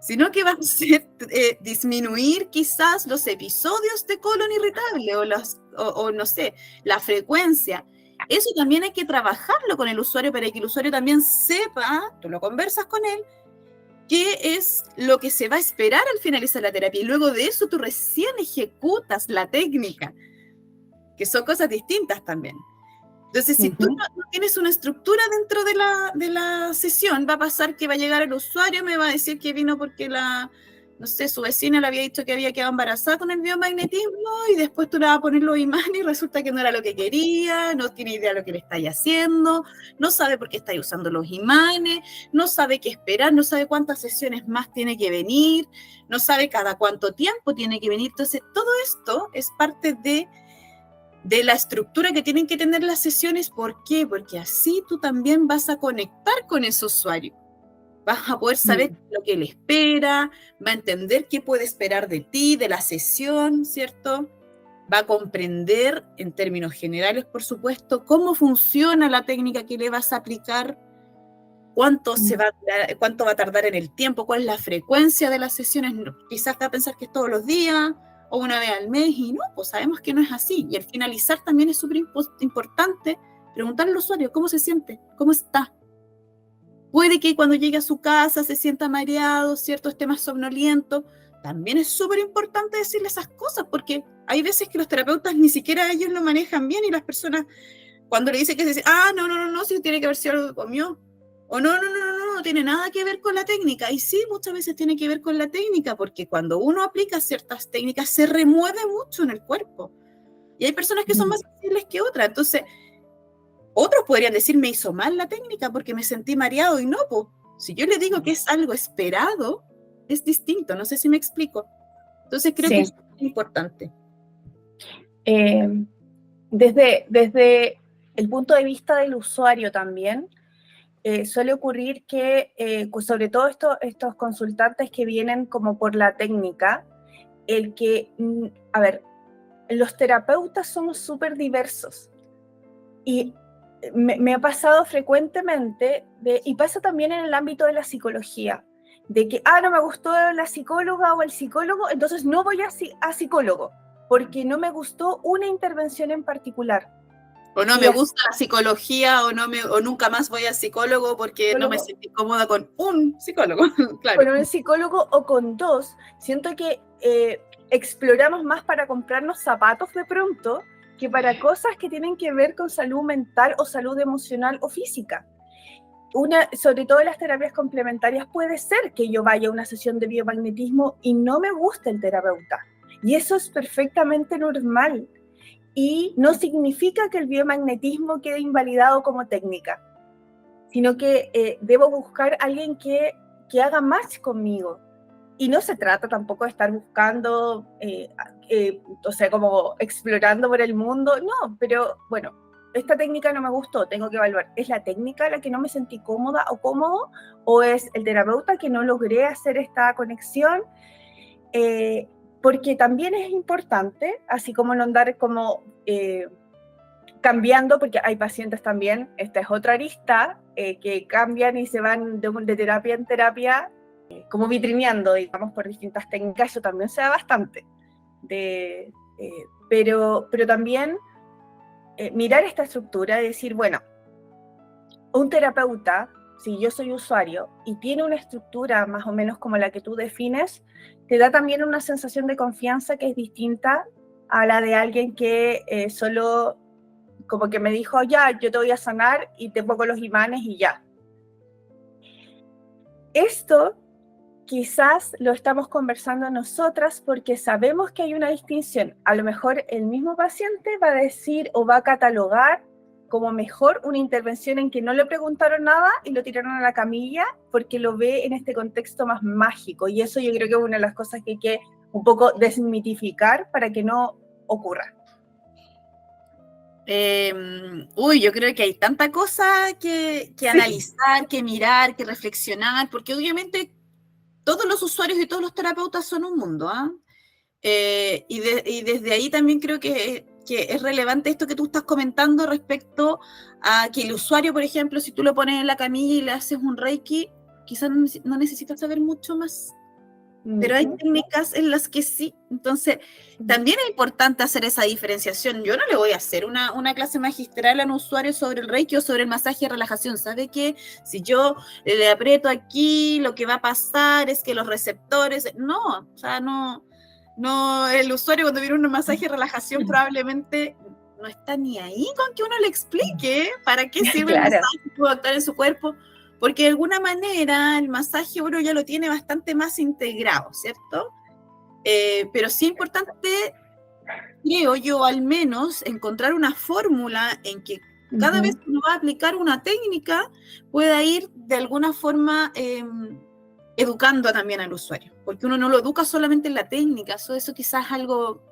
sino que va a ser disminuir quizás los episodios de colon irritable o no sé, la frecuencia. Eso también hay que trabajarlo con el usuario para que el usuario también sepa, tú lo conversas con él, qué es lo que se va a esperar al finalizar la terapia. Y luego de eso tú recién ejecutas la técnica, que son cosas distintas también. Entonces, si tú no tienes una estructura dentro de la sesión, va a pasar que va a llegar el usuario, me va a decir que vino porque no sé, su vecina le había dicho que había quedado embarazada con el biomagnetismo y después tú le vas a poner los imanes y resulta que no era lo que quería, no tiene idea de lo que le estáis haciendo, no sabe por qué estáis usando los imanes, no sabe qué esperar, no sabe cuántas sesiones más tiene que venir, no sabe cada cuánto tiempo tiene que venir. Entonces, todo esto es parte de la estructura que tienen que tener las sesiones. ¿Por qué? Porque así tú también vas a conectar con ese usuario. Vas a poder saber lo que él espera, va a entender qué puede esperar de ti, de la sesión, ¿cierto? Va a comprender, en términos generales, por supuesto, cómo funciona la técnica que le vas a aplicar, cuánto va a tardar en el tiempo, cuál es la frecuencia de las sesiones. Quizás va a pensar que es todos los días, o una vez al mes, y no, pues sabemos que no es así. Y al finalizar también es súper importante preguntarle al usuario cómo se siente, cómo está. Puede que cuando llegue a su casa se sienta mareado, ¿cierto? Esté más somnoliento. También es súper importante decirle esas cosas, porque hay veces que los terapeutas ni siquiera ellos lo manejan bien y las personas, cuando le dicen que se dice, no, si tiene que haber sido algo que comió. O no tiene nada que ver con la técnica. Y sí, muchas veces tiene que ver con la técnica, porque cuando uno aplica ciertas técnicas se remueve mucho en el cuerpo. Y hay personas que son más sensibles que otras. Entonces, otros podrían decir, me hizo mal la técnica porque me sentí mareado. Y no, pues, si yo le digo que es algo esperado, es distinto. No sé si me explico. Entonces, creo que es importante. Desde el punto de vista del usuario también, suele ocurrir que, sobre todo estos consultantes que vienen como por la técnica, los terapeutas somos súper diversos. Y me ha pasado frecuentemente, y pasa también en el ámbito de la psicología, de que, no me gustó la psicóloga o el psicólogo, entonces no voy a psicólogo, porque no me gustó una intervención en particular. O no me gusta la psicología, o nunca más voy al psicólogo porque no me siento cómoda con un psicólogo. Claro. Con un psicólogo o con dos. Siento que exploramos más para comprarnos zapatos de pronto que para cosas que tienen que ver con salud mental o salud emocional o física. Sobre todo en las terapias complementarias, puede ser que yo vaya a una sesión de biomagnetismo y no me guste el terapeuta. Y eso es perfectamente normal. Y no significa que el biomagnetismo quede invalidado como técnica, sino que debo buscar a alguien que haga match conmigo. Y no se trata tampoco de estar buscando, o sea, como explorando por el mundo, no, pero bueno, esta técnica no me gustó, tengo que evaluar, ¿es la técnica la que no me sentí cómoda o cómodo? ¿O es el terapeuta que no logré hacer esta conexión? Porque también es importante, así como no andar como cambiando, porque hay pacientes también, esta es otra arista, que cambian y se van de terapia en terapia, como vitrineando, digamos, por distintas técnicas. Eso también se da bastante. Pero también mirar esta estructura y decir, bueno, un terapeuta, si yo soy usuario y tiene una estructura más o menos como la que tú defines, te da también una sensación de confianza que es distinta a la de alguien que solo como que me dijo, ya, yo te voy a sanar y te pongo los imanes y ya. Esto quizás lo estamos conversando nosotras porque sabemos que hay una distinción. A lo mejor el mismo paciente va a decir o va a catalogar como mejor una intervención en que no le preguntaron nada y lo tiraron a la camilla porque lo ve en este contexto más mágico. Y eso yo creo que es una de las cosas que hay que un poco desmitificar para que no ocurra. Yo creo que hay tanta cosa que analizar, que mirar, que reflexionar, porque obviamente todos los usuarios y todos los terapeutas son un mundo, y desde ahí también creo que es relevante esto que tú estás comentando respecto a que el usuario, por ejemplo, si tú lo pones en la camilla y le haces un Reiki, quizás no necesitas saber mucho más. Pero hay técnicas en las que sí. Entonces, también es importante hacer esa diferenciación. Yo no le voy a hacer una clase magistral a un usuario sobre el Reiki o sobre el masaje de relajación. ¿Sabe qué? Si yo le aprieto aquí, lo que va a pasar es que los receptores... No, o sea, no, el usuario cuando viene un masaje de relajación probablemente no está ni ahí con que uno le explique para qué sirve el masaje, puede actuar en su cuerpo. Porque de alguna manera el masaje uno ya lo tiene bastante más integrado, ¿cierto? Pero sí es importante, creo yo, al menos, encontrar una fórmula en que cada vez que uno va a aplicar una técnica pueda ir de alguna forma educando también al usuario. Porque uno no lo educa solamente en la técnica, eso quizás es algo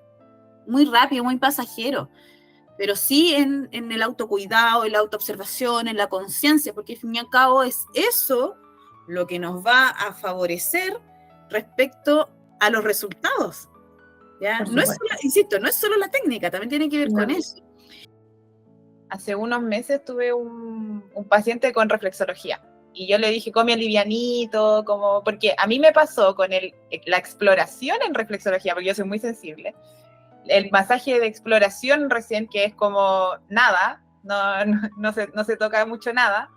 muy rápido, muy pasajero. Pero sí en el autocuidado, en la autoobservación, en la conciencia, porque al fin y al cabo es eso lo que nos va a favorecer respecto a los resultados. ¿Ya? No es solo, insisto, no es solo la técnica, también tiene que ver con eso. Hace unos meses tuve un paciente con reflexología y yo le dije, come livianito, porque a mí me pasó con la exploración en reflexología, porque yo soy muy sensible. El masaje de exploración recién, que es como nada, no se toca mucho nada,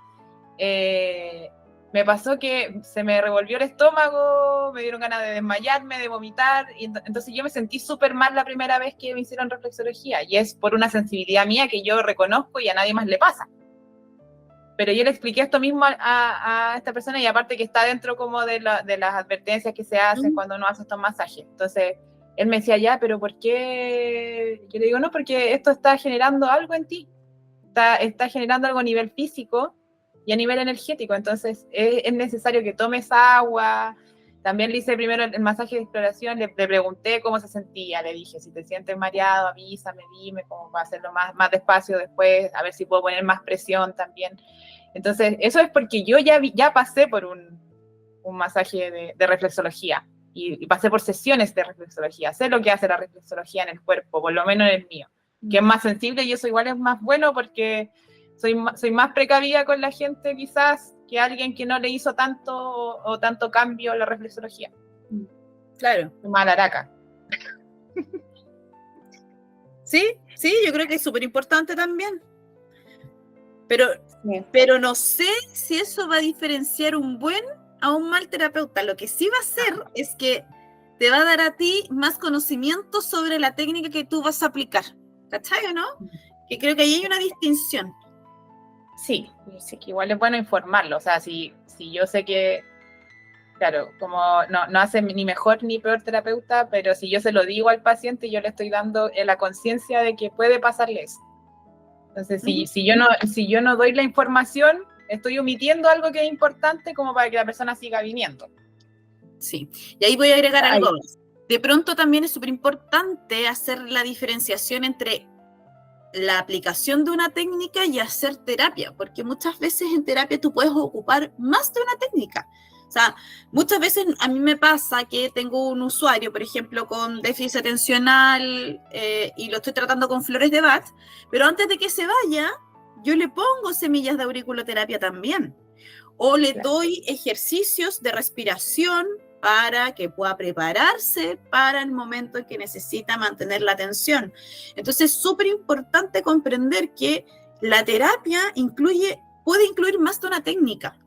me pasó que se me revolvió el estómago, me dieron ganas de desmayarme, de vomitar, y entonces yo me sentí súper mal la primera vez que me hicieron reflexología, y es por una sensibilidad mía que yo reconozco y a nadie más le pasa. Pero yo le expliqué esto mismo a esta persona, y aparte que está dentro como de las advertencias que se hacen cuando uno hace estos masajes. Entonces él me decía, ya, pero ¿por qué? Yo le digo, no, porque esto está generando algo en ti, está generando algo a nivel físico y a nivel energético, entonces es necesario que tomes agua. También le hice primero el masaje de exploración, le pregunté cómo se sentía, le dije, si te sientes mareado, avísame, dime, cómo va a hacerlo más despacio después, a ver si puedo poner más presión también. Entonces, eso es porque yo ya pasé por un masaje de reflexología. Y pasé por sesiones de reflexología, sé lo que hace la reflexología en el cuerpo, por lo menos en el mío, que es más sensible y eso igual es más bueno porque soy más precavida con la gente quizás que alguien que no le hizo tanto o tanto cambio a la reflexología. Claro. Malaraca. Sí, yo creo que es súper importante también. Pero no sé si eso va a diferenciar un buen a un mal terapeuta. Lo que sí va a hacer es que te va a dar a ti más conocimiento sobre la técnica que tú vas a aplicar. ¿Cachai o no? Que creo que ahí hay una distinción. Sí, que igual es bueno informarlo. O sea, si yo sé que, claro, como no hace ni mejor ni peor terapeuta, pero si yo se lo digo al paciente, yo le estoy dando la conciencia de que puede pasarle eso. Entonces, si yo no doy la información, estoy omitiendo algo que es importante como para que la persona siga viniendo. Sí, y ahí voy a agregar algo más. De pronto también es súper importante hacer la diferenciación entre la aplicación de una técnica y hacer terapia, porque muchas veces en terapia tú puedes ocupar más de una técnica. O sea, muchas veces a mí me pasa que tengo un usuario, por ejemplo, con déficit atencional y lo estoy tratando con flores de Bach, pero antes de que se vaya, yo le pongo semillas de auriculoterapia también. O le doy ejercicios de respiración para que pueda prepararse para el momento en que necesita mantener la atención. Entonces, es súper importante comprender que la terapia puede incluir más de una técnica.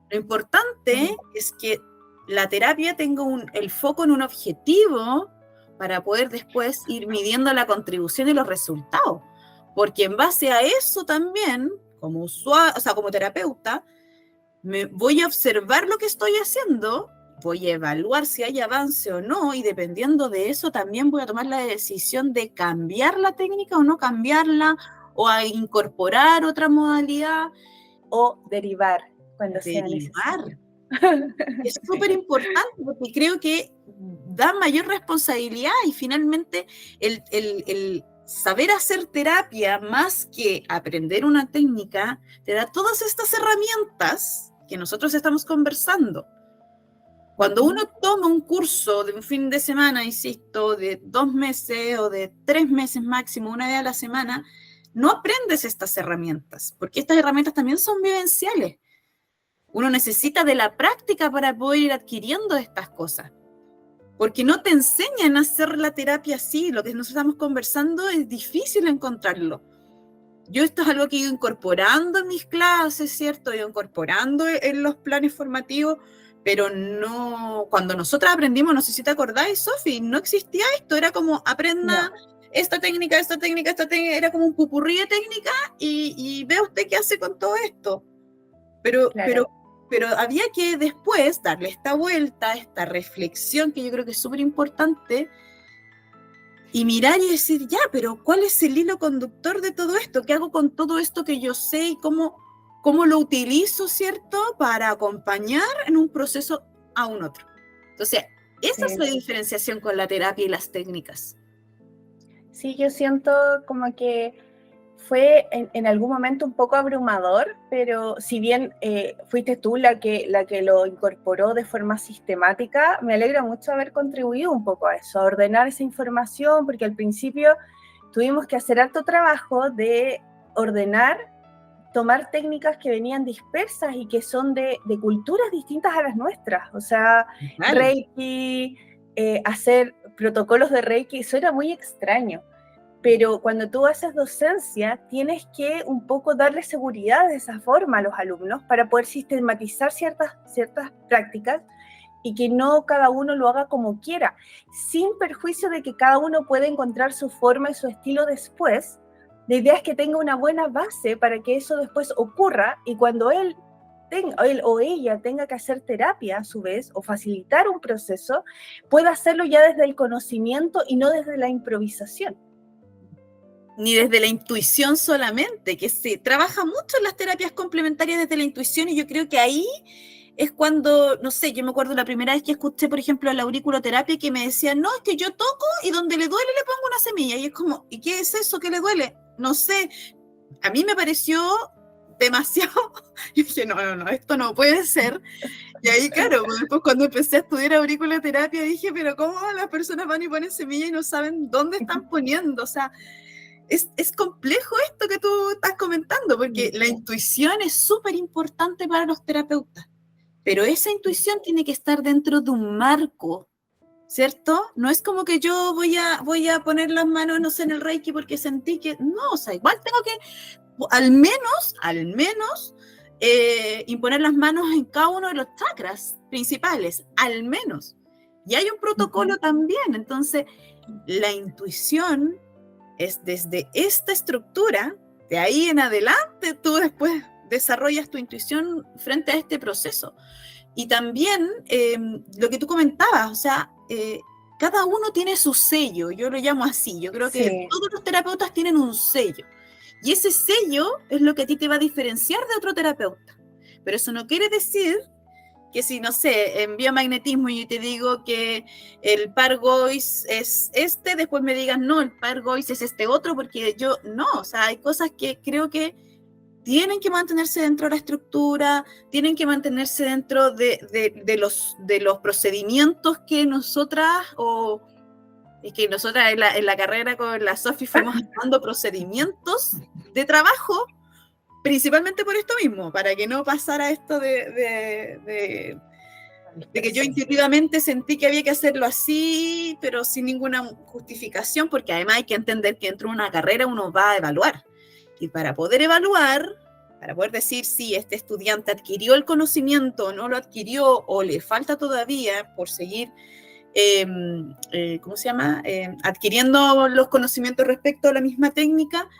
Lo importante es que la terapia tenga el foco en un objetivo para poder después ir midiendo la contribución y los resultados. Porque en base a eso también, como usuario, o sea, como terapeuta, me voy a observar lo que estoy haciendo, voy a evaluar si hay avance o no, y dependiendo de eso también voy a tomar la decisión de cambiar la técnica o no cambiarla, o a incorporar otra modalidad. O derivar cuando sea necesario. Es súper importante porque creo que da mayor responsabilidad y finalmente el saber hacer terapia más que aprender una técnica te da todas estas herramientas que nosotros estamos conversando. Cuando uno toma un curso de un fin de semana, insisto, de 2 meses o de 3 meses máximo, una vez a la semana, no aprendes estas herramientas, porque estas herramientas también son vivenciales. Uno necesita de la práctica para poder ir adquiriendo estas cosas, porque no te enseñan a hacer la terapia así. Lo que nosotros estamos conversando es difícil encontrarlo. Yo esto es algo que he ido incorporando en mis clases, ¿cierto? He ido incorporando en los planes formativos, pero no, cuando nosotras aprendimos, no sé si te acordáis, Sofi, no existía esto, era como aprenda esta técnica, era como un pupurrí de técnica y vea usted qué hace con todo esto. Pero había que después darle esta vuelta, esta reflexión que yo creo que es súper importante, y mirar y decir, ya, pero ¿cuál es el hilo conductor de todo esto? ¿Qué hago con todo esto que yo sé y cómo lo utilizo, ¿cierto?, para acompañar en un proceso a un otro. Entonces, esa es la diferenciación con la terapia y las técnicas. Sí, yo siento como que fue en algún momento un poco abrumador, pero si bien fuiste tú la que lo incorporó de forma sistemática, me alegra mucho haber contribuido un poco a eso, a ordenar esa información, porque al principio tuvimos que hacer harto trabajo de ordenar, tomar técnicas que venían dispersas y que son de culturas distintas a las nuestras, o sea, Reiki, hacer protocolos de Reiki, eso era muy extraño. Pero cuando tú haces docencia, tienes que un poco darle seguridad de esa forma a los alumnos para poder sistematizar ciertas prácticas y que no cada uno lo haga como quiera, sin perjuicio de que cada uno puede encontrar su forma y su estilo después. La idea es que tenga una buena base para que eso después ocurra, y cuando él o ella tenga que hacer terapia a su vez o facilitar un proceso, pueda hacerlo ya desde el conocimiento y no desde la improvisación. Ni desde la intuición solamente, que se trabaja mucho en las terapias complementarias desde la intuición, y yo creo que ahí es cuando, no sé, yo me acuerdo la primera vez que escuché, por ejemplo, la auriculoterapia, que me decían, no, es que yo toco y donde le duele le pongo una semilla, y es como, ¿y qué es eso que le duele? No sé, a mí me pareció demasiado, y dije, no, esto no puede ser. Y ahí, claro, después cuando empecé a estudiar auriculoterapia dije, pero ¿cómo las personas van y ponen semilla y no saben dónde están poniendo? O sea, es complejo esto que tú estás comentando, porque la intuición es súper importante para los terapeutas, pero esa intuición tiene que estar dentro de un marco, ¿cierto? No es como que yo voy a poner las manos, no sé, en el Reiki porque sentí que, no, o sea, igual tengo que, al menos, imponer las manos en cada uno de los chakras principales, al menos. Y hay un protocolo también, entonces la intuición es desde esta estructura, de ahí en adelante tú después desarrollas tu intuición frente a este proceso. Y también lo que tú comentabas, o sea, cada uno tiene su sello, yo lo llamo así, yo creo que todos los terapeutas tienen un sello. Y ese sello es lo que a ti te va a diferenciar de otro terapeuta. Pero eso no quiere decir que si, no sé, en biomagnetismo yo te digo que el Pargois es este, después me digas, no, el Pargois es este otro, porque yo, no, o sea, hay cosas que creo que tienen que mantenerse dentro de la estructura, tienen que mantenerse dentro de los procedimientos que nosotras, o es que nosotras en la carrera con la Sofi fuimos dando procedimientos de trabajo, principalmente por esto mismo, para que no pasara esto de que yo intuitivamente sentí que había que hacerlo así, pero sin ninguna justificación, porque además hay que entender que dentro de una carrera uno va a evaluar. Y para poder evaluar, para poder decir si este estudiante adquirió el conocimiento o no lo adquirió, o le falta todavía por seguir, ¿cómo se llama? Adquiriendo los conocimientos respecto a la misma técnica,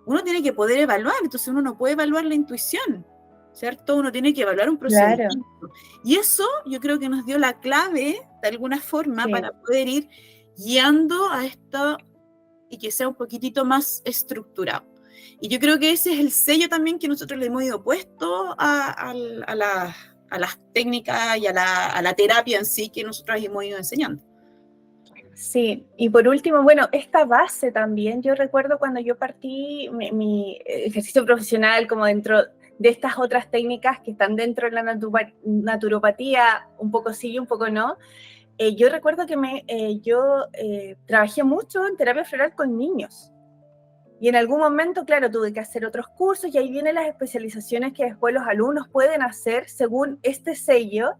uno tiene que poder evaluar, entonces uno no puede evaluar la intuición, ¿cierto? Uno tiene que evaluar un procedimiento. Claro. Y eso yo creo que nos dio la clave, de alguna forma, para poder ir guiando a esto y que sea un poquitito más estructurado. Y yo creo que ese es el sello también que nosotros le hemos ido puesto a las técnicas y a la terapia en sí que nosotros hemos ido enseñando. Sí, y por último, bueno, esta base también, yo recuerdo cuando yo partí mi ejercicio profesional como dentro de estas otras técnicas que están dentro de la naturopatía, un poco sí y un poco no, yo recuerdo que yo trabajé mucho en terapia floral con niños. Y en algún momento, claro, tuve que hacer otros cursos y ahí vienen las especializaciones que después los alumnos pueden hacer según este sello.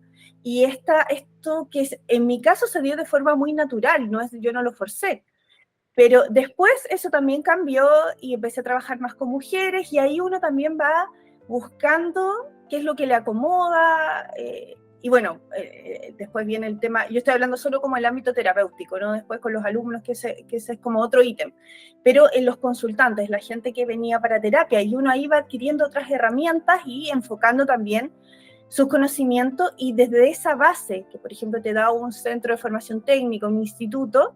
Y esto que en mi caso se dio de forma muy natural, yo no lo forcé. Pero después eso también cambió y empecé a trabajar más con mujeres y ahí uno también va buscando qué es lo que le acomoda. Y bueno, después viene el tema, yo estoy hablando solo como el ámbito terapéutico, ¿no? Después con los alumnos, que ese es como otro ítem. Pero en los consultantes, la gente que venía para terapia, y uno ahí va adquiriendo otras herramientas y enfocando también sus conocimientos, y desde esa base, que por ejemplo te da un centro de formación técnica, un instituto,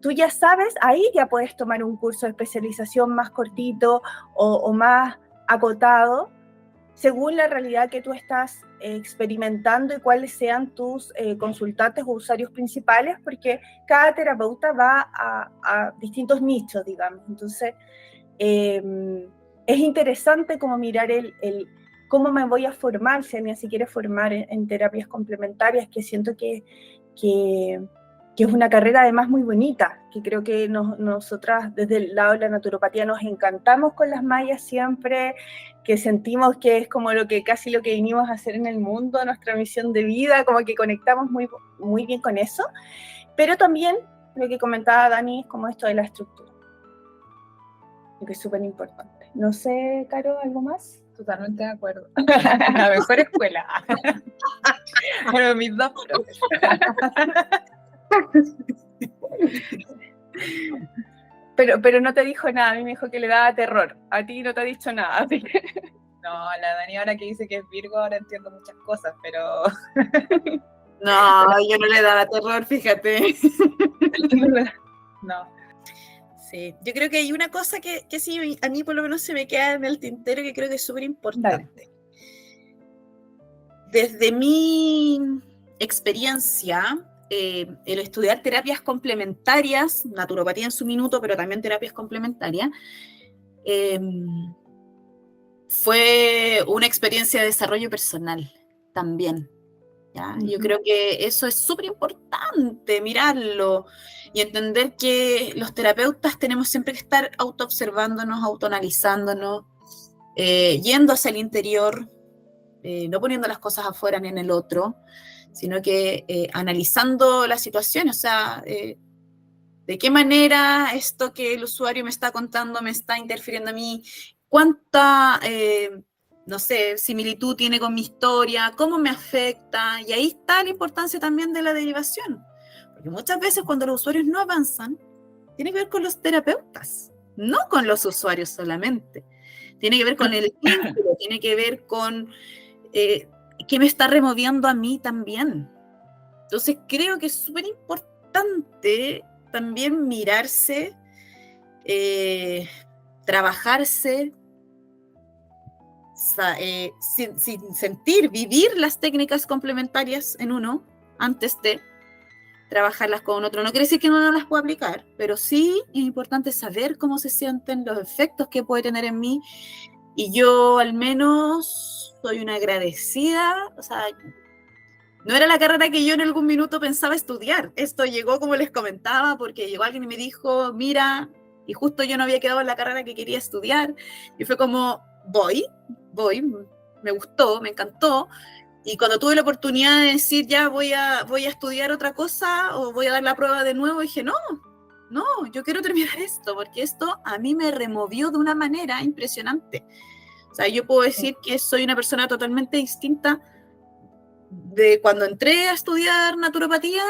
tú ya sabes, ahí ya puedes tomar un curso de especialización más cortito o más acotado, según la realidad que tú estás experimentando y cuáles sean tus consultantes o usuarios principales, porque cada terapeuta va a distintos nichos, digamos. Entonces, es interesante como mirar cómo me voy a formar, si alguien se quiere formar en terapias complementarias, que siento que es una carrera además muy bonita, que creo que nosotras desde el lado de la naturopatía nos encantamos con las mayas siempre, que sentimos que es como casi lo que vinimos a hacer en el mundo, nuestra misión de vida, como que conectamos muy, muy bien con eso, pero también lo que comentaba Dani es como esto de la estructura, que es súper importante. No sé, Caro, ¿algo más? Totalmente de acuerdo. La mejor escuela. Bueno, mis dos profes. Pero no te dijo nada, a mí me dijo que le daba terror, a ti no te ha dicho nada. Así que... No, la Dani ahora que dice que es Virgo, ahora entiendo muchas cosas, pero... No, yo no le daba terror, fíjate. No. Sí, yo creo que hay una cosa que sí, a mí por lo menos se me queda en el tintero, que creo que es súper importante. Desde mi experiencia, el estudiar terapias complementarias, naturopatía en su minuto, pero también terapias complementarias, fue una experiencia de desarrollo personal también. ¿ya? Yo creo que eso es súper importante, mirarlo y entender que los terapeutas tenemos siempre que estar autoobservándonos, autoanalizándonos, yendo hacia el interior, no poniendo las cosas afuera ni en el otro, sino que analizando la situación, o sea, de qué manera esto que el usuario me está contando me está interfiriendo a mí, cuánta, no sé, similitud tiene con mi historia, cómo me afecta, y ahí está la importancia también de la derivación, porque muchas veces cuando los usuarios no avanzan, tiene que ver con los terapeutas, no con los usuarios solamente, tiene que ver con el vínculo, tiene que ver con qué me está removiendo a mí también. Entonces creo que es súper importante también mirarse, trabajarse, sin sentir, vivir las técnicas complementarias en uno antes de trabajarlas con otro. No quiere decir que uno no las pueda aplicar, pero sí es importante saber cómo se sienten, los efectos que puede tener en mí, y yo al menos soy una agradecida, o sea, no era la carrera que yo en algún minuto pensaba estudiar. Esto llegó, como les comentaba, porque llegó alguien y me dijo, mira, y justo yo no había quedado en la carrera que quería estudiar. Y fue como, voy, me gustó, me encantó. Y cuando tuve la oportunidad de decir, ya voy a estudiar otra cosa o voy a dar la prueba de nuevo, dije, no, yo quiero terminar esto, porque esto a mí me removió de una manera impresionante. O sea, yo puedo decir que soy una persona totalmente distinta de cuando entré a estudiar naturopatía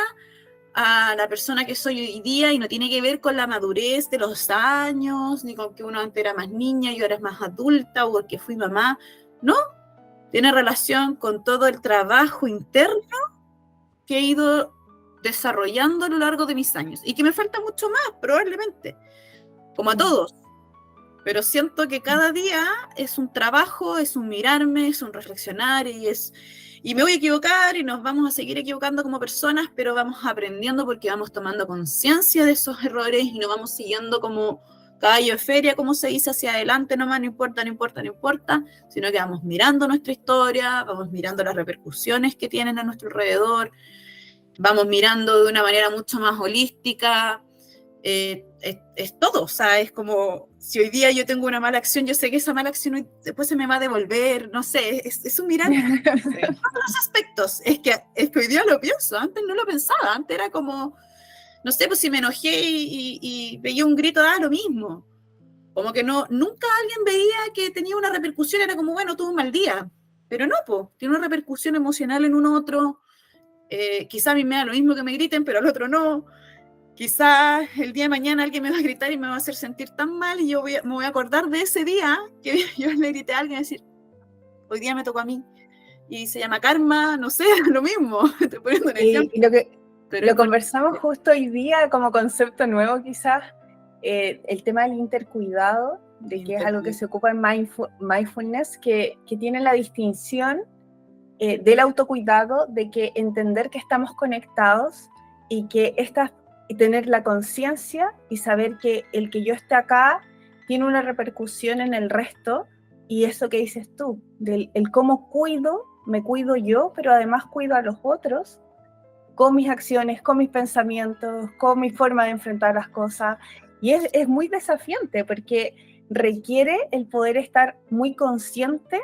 a la persona que soy hoy día, y no tiene que ver con la madurez de los años, ni con que uno antes era más niña y ahora es más adulta, o porque fui mamá. No, tiene relación con todo el trabajo interno que he ido desarrollando a lo largo de mis años, y que me falta mucho más, probablemente, como a todos. Pero siento que cada día es un trabajo, es un mirarme, es un reflexionar, y me voy a equivocar y nos vamos a seguir equivocando como personas, pero vamos aprendiendo porque vamos tomando conciencia de esos errores y no vamos siguiendo como caballo de feria, como se dice, hacia adelante nomás, no importa, sino que vamos mirando nuestra historia, vamos mirando las repercusiones que tienen a nuestro alrededor, vamos mirando de una manera mucho más holística. Es todo, o sea, es como si hoy día yo tengo una mala acción, yo sé que esa mala acción después se me va a devolver, no sé, es un mirar todos los aspectos. Es que hoy día lo pienso, antes no lo pensaba, antes era como, no sé, pues si me enojé y veía un grito, lo mismo, como que nunca alguien veía que tenía una repercusión, era como, bueno, tuve un mal día, pero no, pues, tiene una repercusión emocional en un otro. Quizá a mí me da lo mismo que me griten, pero al otro no. Quizás el día de mañana alguien me va a gritar y me va a hacer sentir tan mal, y yo me voy a acordar de ese día que yo le grité a alguien y decir, hoy día me tocó a mí. Y se llama karma, no sé, lo mismo. Estoy poniendo un ejemplo. Y lo conversamos justo hoy día como concepto nuevo quizás, el tema del intercuidado, de que es algo que se ocupa en mindfulness, que tiene la distinción del autocuidado, de que entender que estamos conectados y que y tener la conciencia y saber que el que yo esté acá tiene una repercusión en el resto, y eso que dices tú, el cómo me cuido yo, pero además cuido a los otros, con mis acciones, con mis pensamientos, con mi forma de enfrentar las cosas, y es muy desafiante porque requiere el poder estar muy consciente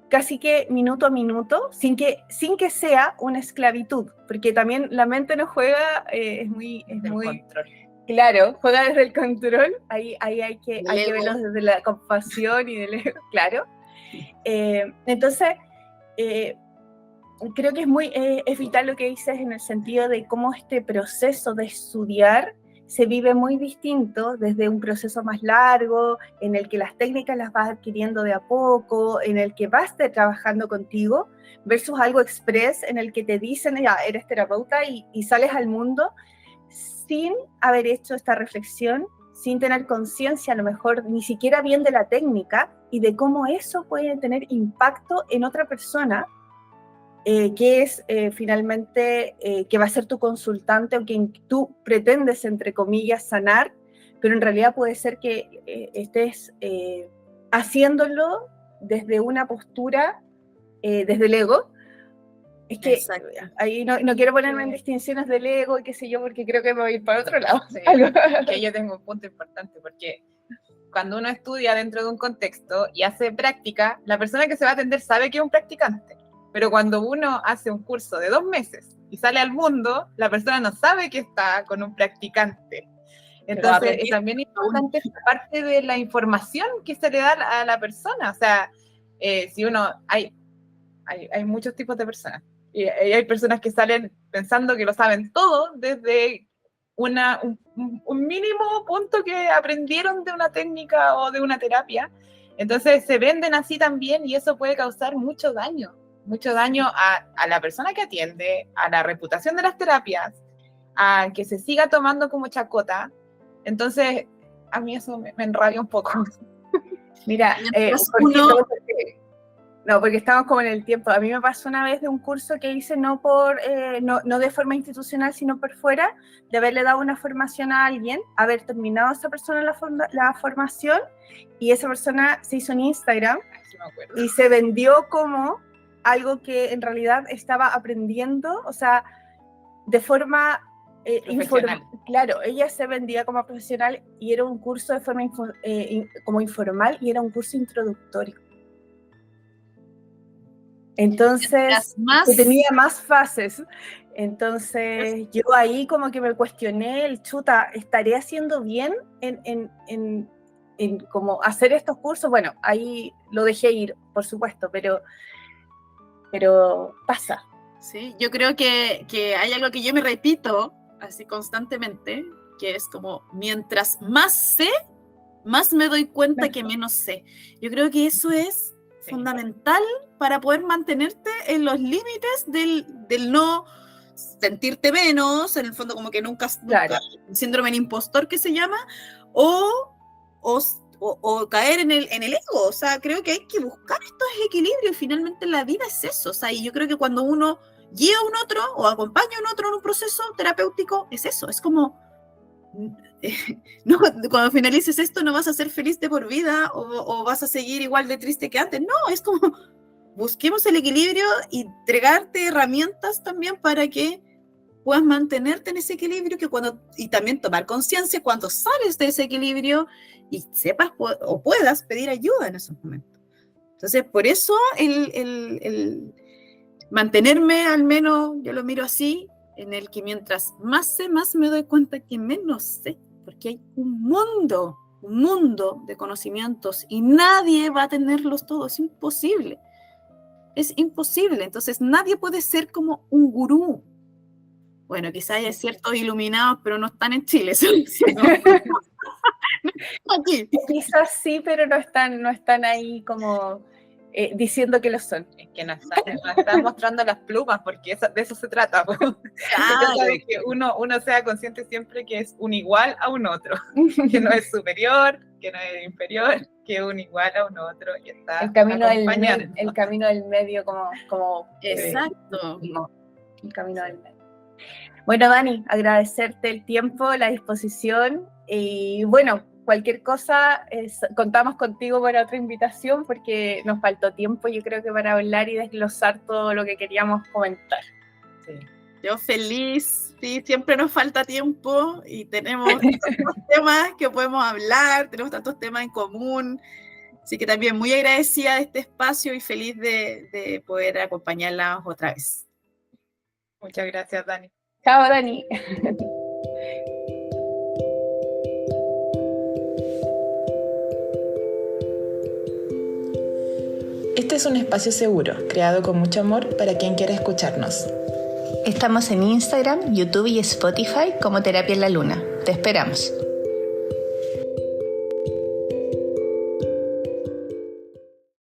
casi que minuto a minuto, sin que sea una esclavitud, porque también la mente nos juega, es muy Control. claro, juega desde el control, ahí hay que verlo desde la compasión y del ego, claro. Entonces, creo que es vital lo que dices en el sentido de cómo este proceso de estudiar se vive muy distinto desde un proceso más largo, en el que las técnicas las vas adquiriendo de a poco, en el que vas trabajando contigo, versus algo express en el que te dicen, ya, eres terapeuta y sales al mundo sin haber hecho esta reflexión, sin tener conciencia a lo mejor ni siquiera bien de la técnica y de cómo eso puede tener impacto en otra persona, que es finalmente que va a ser tu consultante o quien tú pretendes, entre comillas, sanar, pero en realidad puede ser que estés haciéndolo desde una postura, desde el ego, Es que Exacto. ahí no quiero ponerme en distinciones del ego y qué sé yo, porque creo que me voy a ir para otro lado. Sí, que yo tengo un punto importante, porque cuando uno estudia dentro de un contexto y hace práctica, la persona que se va a atender sabe que es un practicante, pero cuando uno hace un curso de 2 meses y sale al mundo, la persona no sabe que está con un practicante. Entonces, también es importante esta parte de la información que se le da a la persona. O sea, si uno, hay muchos tipos de personas. Y hay personas que salen pensando que lo saben todo desde un mínimo punto que aprendieron de una técnica o de una terapia. Entonces se venden así también y eso puede causar mucho daño a la persona que atiende, a la reputación de las terapias, a que se siga tomando como chacota. Entonces, a mí eso me enrabia un poco. Mira, porque estamos como en el tiempo. A mí me pasó una vez de un curso que hice no de forma institucional, sino por fuera, de haberle dado una formación a alguien, haber terminado esa persona la formación, y esa persona se hizo en Instagram y se vendió como algo que en realidad estaba aprendiendo, o sea, de forma informal. Claro, ella se vendía como profesional y era un curso de forma como informal y era un curso introductorio. Entonces, que tenía más fases. Entonces, yo ahí como que me cuestioné ¿estaré haciendo bien en como hacer estos cursos? Bueno, ahí lo dejé ir, por supuesto, pero pasa. Sí, yo creo que hay algo que yo me repito así constantemente, que es como, mientras más sé, más me doy cuenta que menos sé. Yo creo que eso es fundamental para poder mantenerte en los límites del no sentirte menos, en el fondo como que nunca síndrome del impostor que se llama, o caer en el ego. O sea, creo que hay que buscar estos equilibrios. Finalmente la vida es eso. O sea, y yo creo que cuando uno guía a un otro o acompaña a un otro en un proceso terapéutico, es eso, es como no, cuando finalices esto no vas a ser feliz de por vida o vas a seguir igual de triste que antes. No, es como busquemos el equilibrio y entregarte herramientas también para que puedas mantenerte en ese equilibrio, y también tomar conciencia cuando sales de ese equilibrio y sepas o puedas pedir ayuda en esos momentos. Entonces, por eso el mantenerme, al menos yo lo miro así, en el que mientras más sé, más me doy cuenta que menos sé, porque hay un mundo de conocimientos y nadie va a tenerlos todos, es imposible. Entonces nadie puede ser como un gurú. Bueno, quizá haya ciertos iluminados, pero no están en Chile, ¿no? Aquí. Quizás sí, pero no están ahí como diciendo que lo son. Es que no están mostrando las plumas, porque de eso se trata. Claro. De que uno sea consciente siempre que es un igual a un otro, que no es superior, que no es inferior, que es un igual a un otro y está el camino del medio como exacto. El camino del medio. Bueno, Dani, agradecerte el tiempo, la disposición y bueno, cualquier cosa, contamos contigo para otra invitación porque nos faltó tiempo, yo creo que para hablar y desglosar todo lo que queríamos comentar. Sí. Yo feliz, sí, siempre nos falta tiempo y tenemos tantos temas que podemos hablar, tenemos tantos temas en común, así que también muy agradecida de este espacio y feliz de poder acompañarla otra vez. Muchas gracias, Dani. Chao, Dani. Este es un espacio seguro, creado con mucho amor para quien quiera escucharnos. Estamos en Instagram, YouTube y Spotify como Terapia en la Luna. Te esperamos.